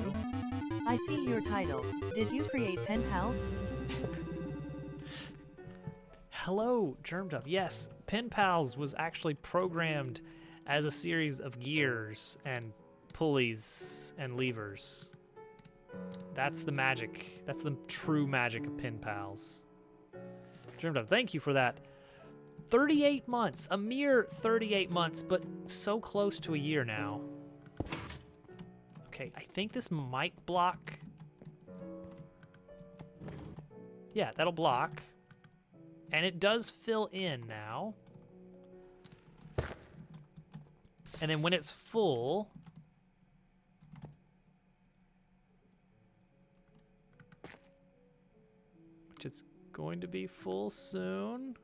I see your title. Did you create Pen Pals? Hello, GermDub. Yes, Pen Pals was actually programmed as a series of gears and pulleys and levers. That's the magic. That's the true magic of Pen Pals. Dreamdove, thank you for that. 38 months, a mere 38 months, but so close to a year now. Okay, I think this might block. Yeah, that'll block. And it does fill in now. And then when it's full, which it's going to be full soon.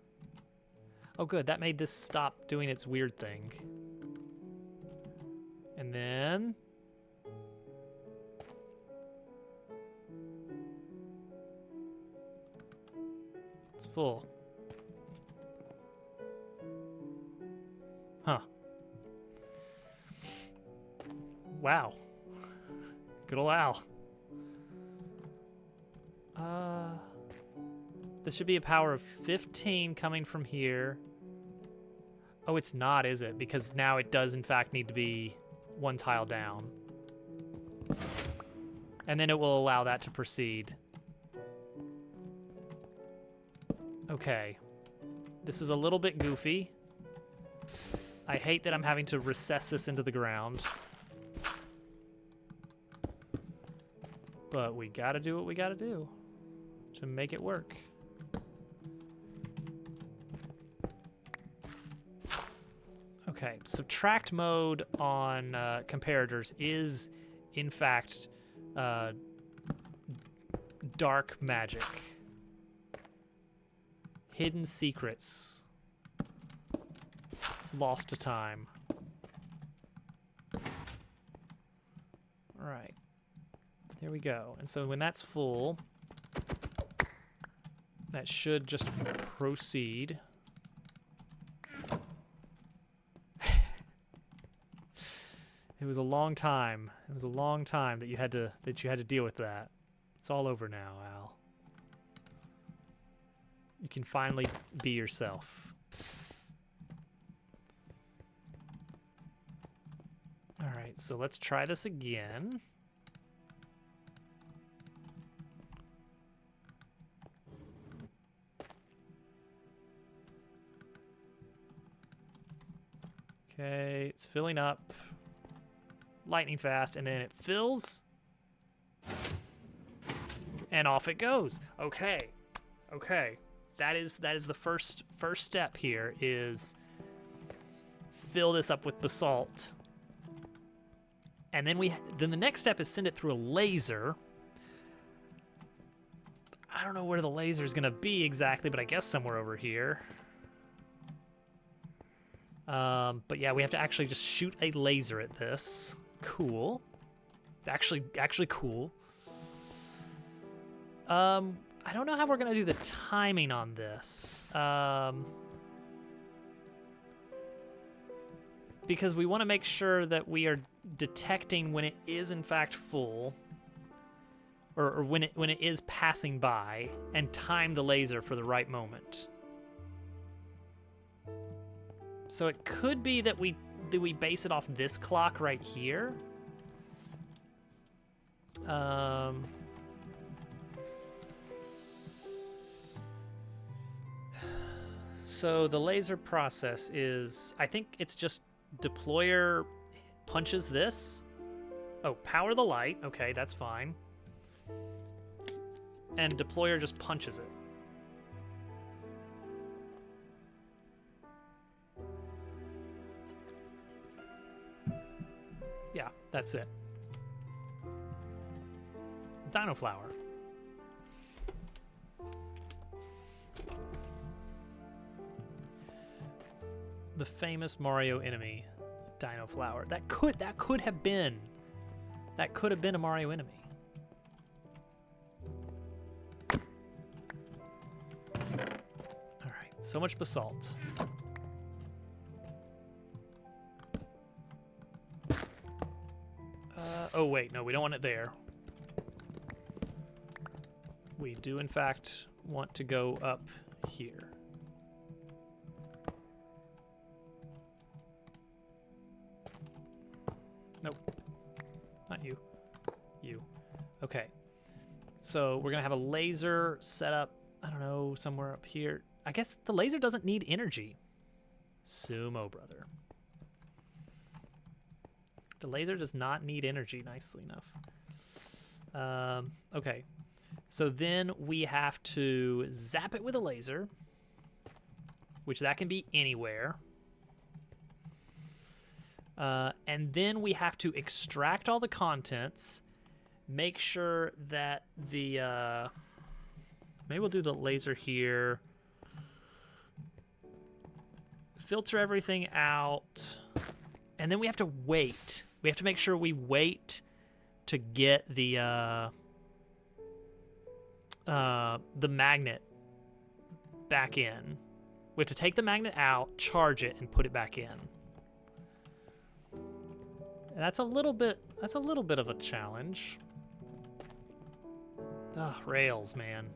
Oh good, that made this stop doing its weird thing. And then it's full. Huh. Wow. Good ol' Al. This should be a power of 15 coming from here. Oh, it's not, is it? Because now it does, in fact, need to be one tile down. And then it will allow that to proceed. Okay. This is a little bit goofy. I hate that I'm having to recess this into the ground. But we gotta do what we gotta do to make it work. Okay, subtract mode on comparators is, in fact, dark magic. Hidden secrets. Lost to time. All right. There we go. And so when that's full, that should just proceed. It was a long time. It was a long time that you had to deal with that. It's all over now, Al. You can finally be yourself. All right, so let's try this again. Okay, it's filling up. Lightning fast, and then it fills. And off it goes. Okay. Okay. That is the first step here is fill this up with basalt. And then the next step is send it through a laser. I don't know where the laser is going to be exactly, but I guess somewhere over here. But yeah, we have to actually just shoot a laser at this. Cool. Actually cool. I don't know how we're gonna do the timing on this. Because we want to make sure that we are detecting when it is in fact full, or when it is passing by, and time the laser for the right moment. So it could be that we base it off this clock right here. So the laser process is, I think it's just deployer punches this. Oh, power the light. Okay, that's fine. And deployer just punches it. Yeah, that's it. Dino Flower. The famous Mario enemy, Dino Flower. That could have been a Mario enemy. All right, so much basalt. Oh wait, no, we don't want it there. We do in fact want to go up here. Nope. Not you. You. Okay. So we're gonna have a laser set up, I don't know, somewhere up here. I guess the laser doesn't need energy. Sumo brother. The laser does not need energy, nicely enough. Okay. So then we have to zap it with a laser, which that can be anywhere. And then we have to extract all the contents, make sure that the, maybe we'll do the laser here, filter everything out, and then we have to wait. We have to make sure we wait to get the magnet back in. We have to take the magnet out, charge it, and put it back in. And that's a little bit of a challenge. Ugh, rails, man.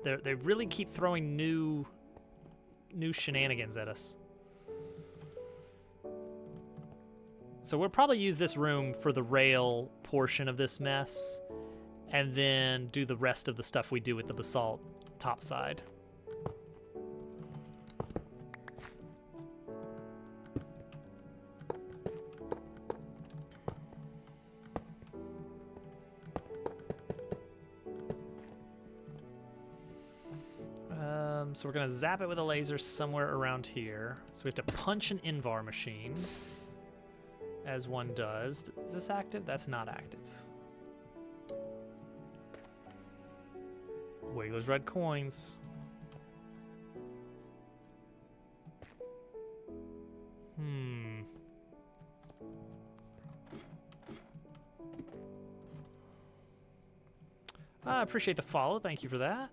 They really keep throwing new shenanigans at us. So we'll probably use this room for the rail portion of this mess, and then do the rest of the stuff we do with the basalt topside. So we're gonna zap it with a laser somewhere around here. So we have to punch an Invar machine, as one does. Is this active? That's not active. Wiggler's red coins. I appreciate the follow. Thank you for that.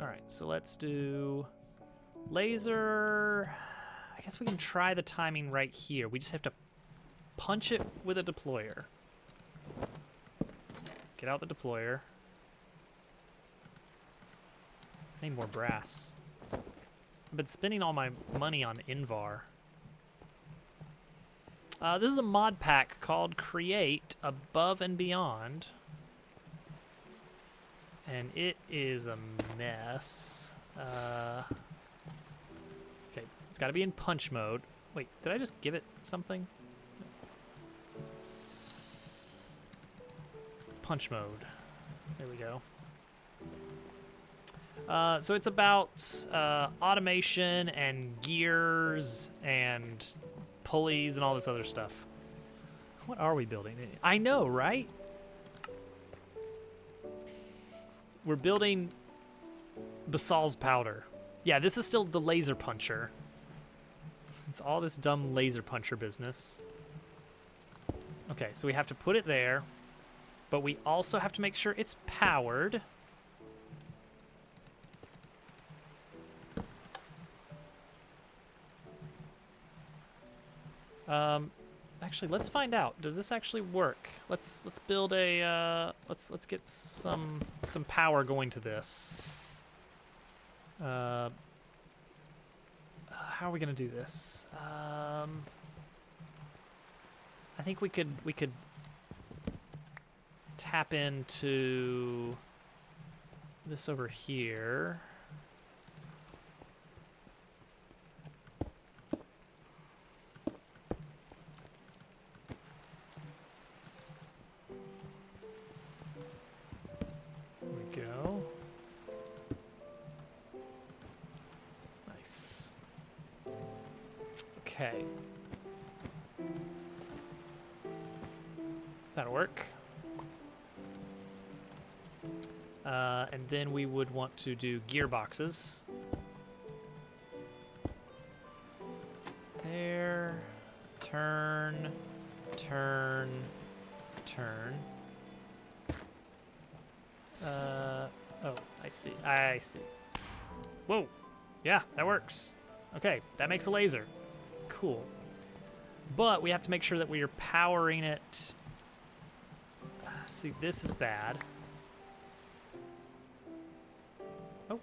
All right, so let's do laser. I guess we can try the timing right here. We just have to punch it with a deployer. Let's get out the deployer. I need more brass. I've been spending all my money on Invar. This is a mod pack called Create Above and Beyond. And it is a mess. Okay, it's got to be in punch mode. Wait, did I just give it something? Punch mode. There we go. So it's about automation and gears and pulleys and all this other stuff. What are we building? I know, right? We're building Basal's powder. Yeah, this is still the laser puncher. It's all this dumb laser puncher business. Okay, so we have to put it there, but we also have to make sure it's powered. Actually, let's find out. Does this actually work? Let's build a let's get some power going to this. How are we gonna do this? I think we could tap into this over here. Go. Nice. Okay. That'll work. And then we would want to do gearboxes. There. Turn. Turn. Turn. Oh, I see. I see. Whoa. Yeah, that works. Okay, that makes a laser. Cool. But we have to make sure that we are powering it. See, this is bad. Oh.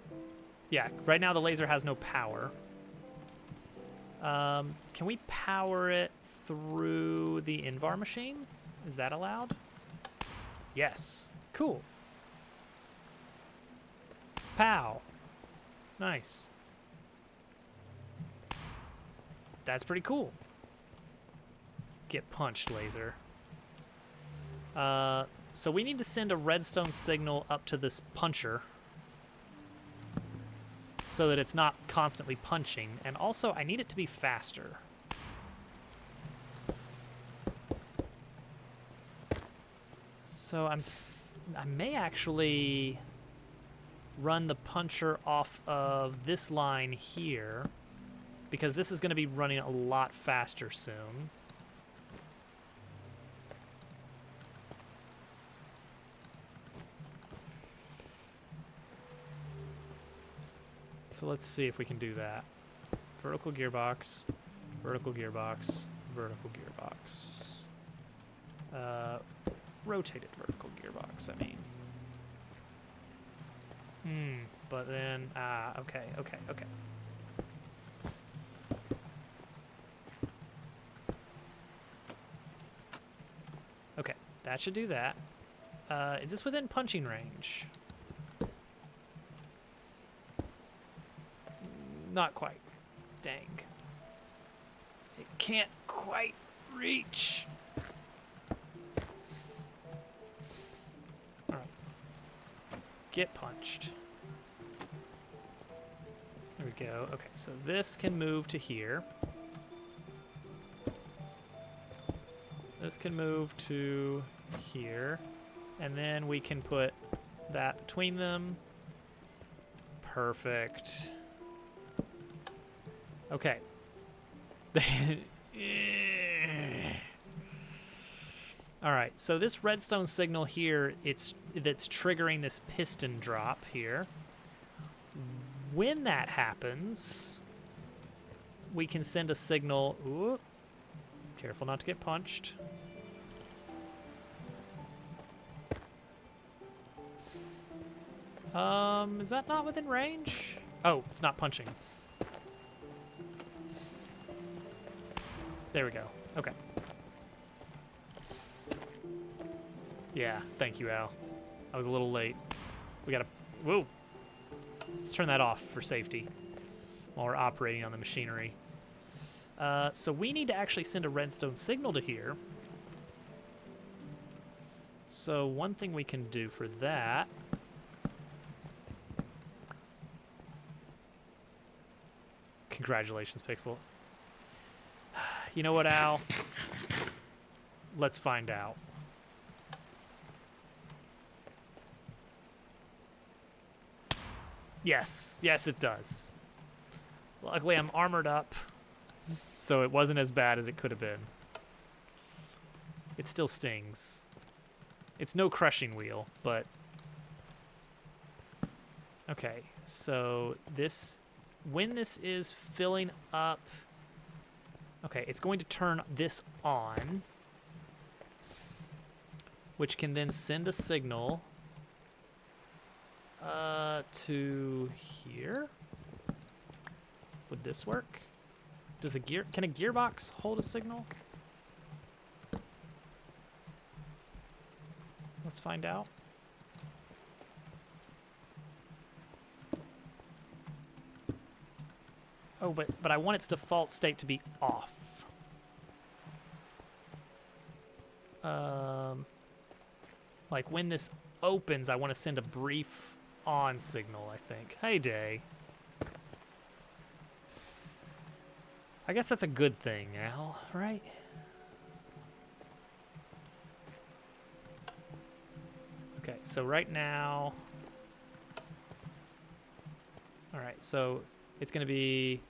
Yeah, right now the laser has no power. Can we power it through the Invar machine? Is that allowed? Yes. Cool. Pow. Nice. That's pretty cool. Get punched, laser. So we need to send a redstone signal up to this puncher so that it's not constantly punching. And also, I need it to be faster. So I may actually run the puncher off of this line here because this is going to be running a lot faster soon. So let's see if we can do that. Vertical gearbox, vertical gearbox, vertical gearbox. Rotated vertical gearbox, I mean. But then, okay. Okay, that should do that. Is this within punching range? Not quite. Dang. It can't quite reach. Alright. Get punched. There we go. Okay, so this can move to here. This can move to here. And then we can put that between them. Perfect. Okay. All right, so this redstone signal here, that's triggering this piston drop here. When that happens, we can send a signal. Ooh, careful not to get punched. Is that not within range? Oh, it's not punching. There we go. Okay. Yeah, thank you, Al. I was a little late. We gotta... Whoa! Let's turn that off for safety while we're operating on the machinery. So we need to actually send a redstone signal to here. So one thing we can do for that... Congratulations, Pixel. You know what, Al? Let's find out. Yes, yes it does. Luckily I'm armored up, so it wasn't as bad as it could have been. It still stings. It's no crushing wheel, but... Okay, so this... When this is filling up... Okay, it's going to turn this on, which can then send a signal to here. Would this work? Does the gear... Can a gearbox hold a signal? Let's find out. Oh, but I want its default state to be off. Like when this opens, I want to send a brief on signal, I think. Hey, Day. I guess that's a good thing, Al, right? Okay, so right now... All right, so it's going to be...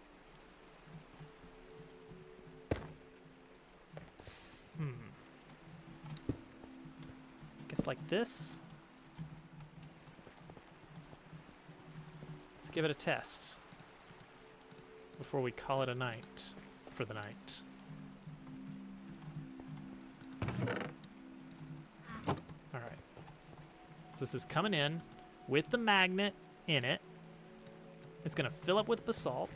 Guess like this. Let's give it a test before we call it a night for the night. All right. So this is coming in with the magnet in it. It's gonna fill up with basalt.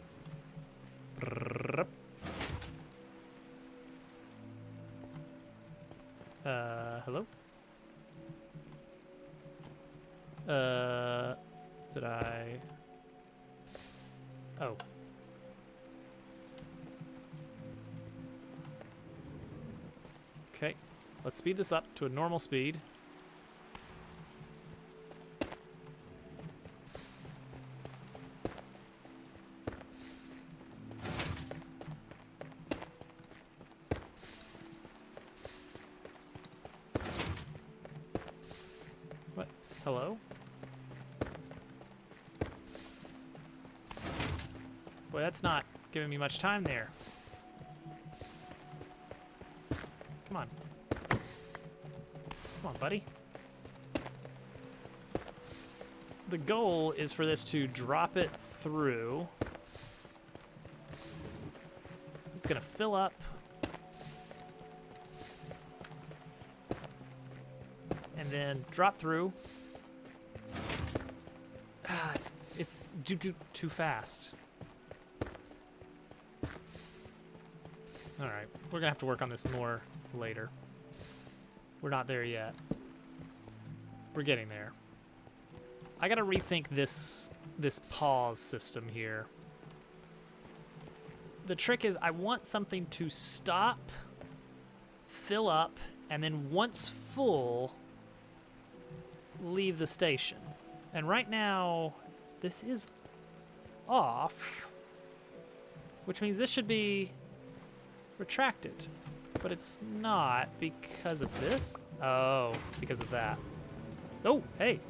Hello? Did I... Oh. Okay, let's speed this up to a normal speed. What? Hello? Boy, that's not giving me much time there. Come on. Come on, buddy. The goal is for this to drop it through. It's gonna fill up. And then drop through. Ah, it's too fast. All right, we're gonna have to work on this more later. We're not there yet. We're getting there. I gotta rethink this pause system here. The trick is I want something to stop, fill up, and then once full, leave the station. And right now, this is off, which means this should be retracted, but it's not because of this. Oh, because of that. Oh, hey,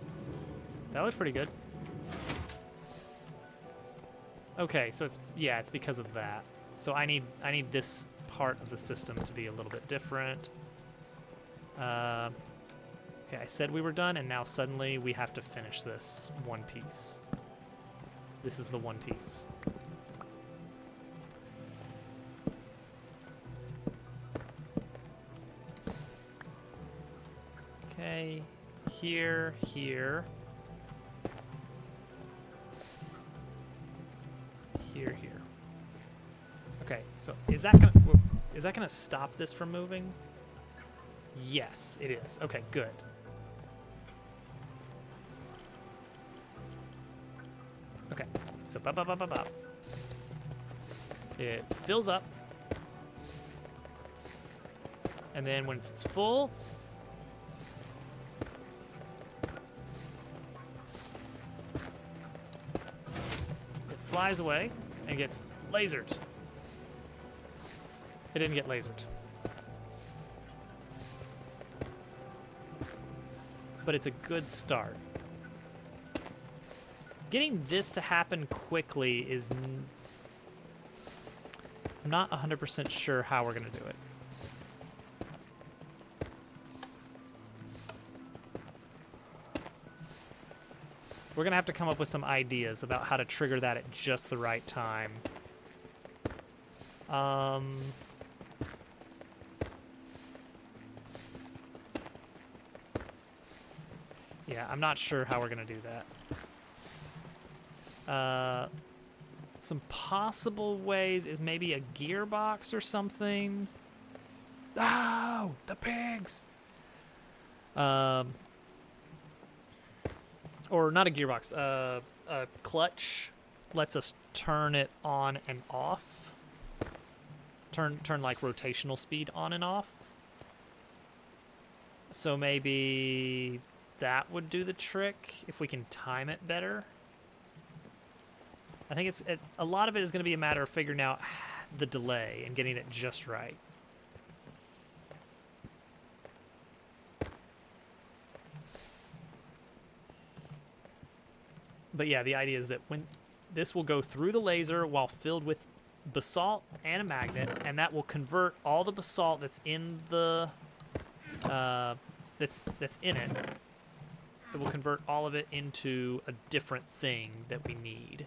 that was pretty good. Okay, so it's because of that. So I need this part of the system to be a little bit different. Okay, I said we were done, and now suddenly we have to finish this one piece. This is the one piece. Okay, here. Here. Okay, so is that gonna stop this from moving? Yes, it is. Okay, good. Okay, so bop. It fills up, and then when it's full, it flies away and gets lasered. It didn't get lasered. But it's a good start. Getting this to happen quickly is... I'm not 100% sure how we're going to do it. We're going to have to come up with some ideas about how to trigger that at just the right time. Yeah, I'm not sure how we're going to do that. Some possible ways is maybe a gearbox or something. Oh, the pigs! Or not a gearbox, a clutch lets us turn it on and off. Turn like rotational speed on and off. So maybe that would do the trick if we can time it better. I think a lot of it is going to be a matter of figuring out the delay and getting it just right. But yeah, the idea is that when this will go through the laser while filled with basalt and a magnet, and that will convert all the basalt that's in the that's in it. It will convert all of it into a different thing that we need.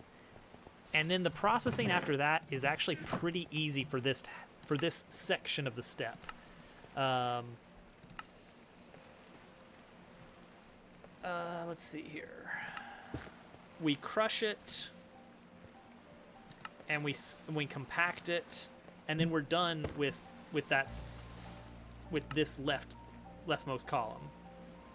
And then the processing after that is actually pretty easy for this section of the step. Let's see here. We crush it, and we compact it, and then we're done with this left leftmost column.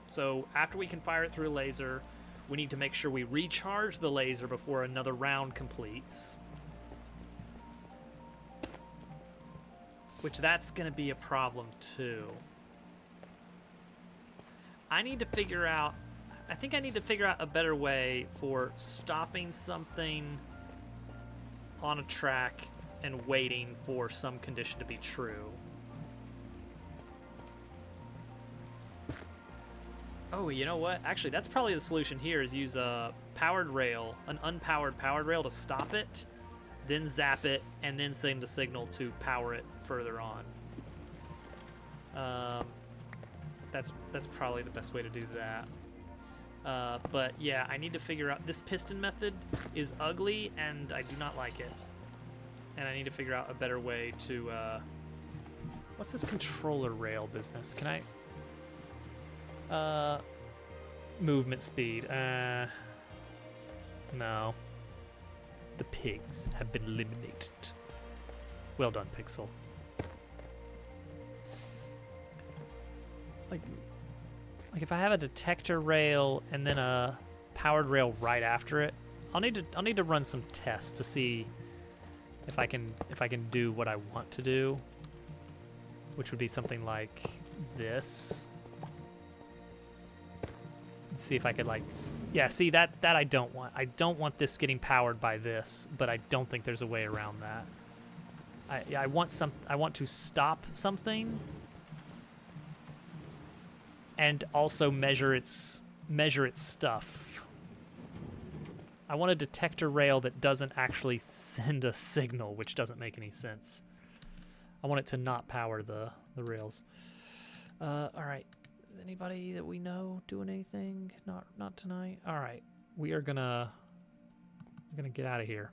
So after we can fire it through a laser, we need to make sure we recharge the laser before another round completes. Which that's going to be a problem too. I think I need to figure out a better way for stopping something on a track and waiting for some condition to be true. Oh, you know what? Actually, that's probably the solution here, is use a powered rail, an unpowered powered rail to stop it, then zap it, and then send the signal to power it further on. That's probably the best way to do that. But yeah, I need to figure out, this piston method is ugly and I do not like it. And I need to figure out a better way to, what's this controller rail business? Can I, movement speed, no. The pigs have been eliminated. Well done, Pixel. Like if I have a detector rail and then a powered rail right after it, I'll need to run some tests to see if I can do what I want to do, which would be something like this. Let's see if I could, like, yeah, see, that I don't want. I don't want this getting powered by this, but I don't think there's a way around that. I want to stop something and also measure its stuff. I want a detector rail that doesn't actually send a signal, which doesn't make any sense. I want it to not power the rails. All right. Is anybody that we know doing anything? Not tonight. All right. We're gonna get out of here.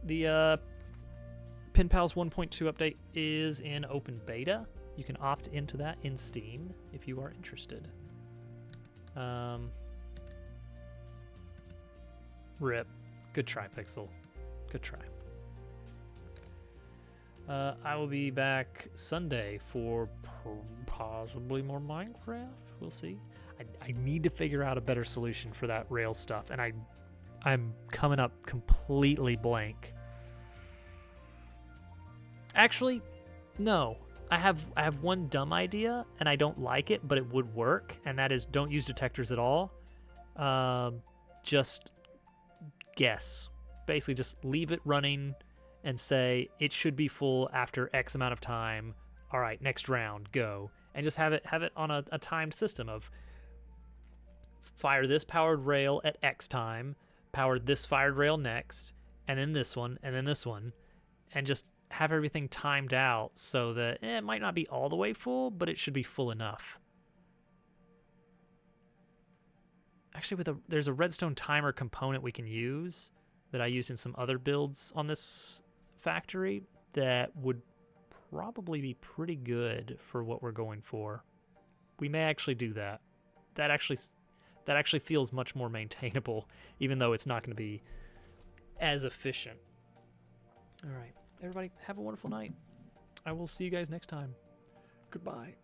The Pen Pals 1.2 update is in open beta. You can opt into that in Steam if you are interested. Rip. Good try, Pixel. Good try. I will be back Sunday for possibly more Minecraft. We'll see. I need to figure out a better solution for that rail stuff, and I'm coming up completely blank. Actually, no. I have one dumb idea, and I don't like it, but it would work, and that is don't use detectors at all. Just guess. Basically, just leave it running and say it should be full after X amount of time. All right, next round, go. And just have it on a timed system of fire this powered rail at X time, power this fired rail next, and then this one, and just have everything timed out so that it might not be all the way full, but it should be full enough. Actually, there's a redstone timer component we can use that I used in some other builds on this factory that would probably be pretty good for what we're going for. We may actually do that. That actually feels much more maintainable, even though it's not going to be as efficient. All right, everybody, have a wonderful night. I will see you guys next time. Goodbye.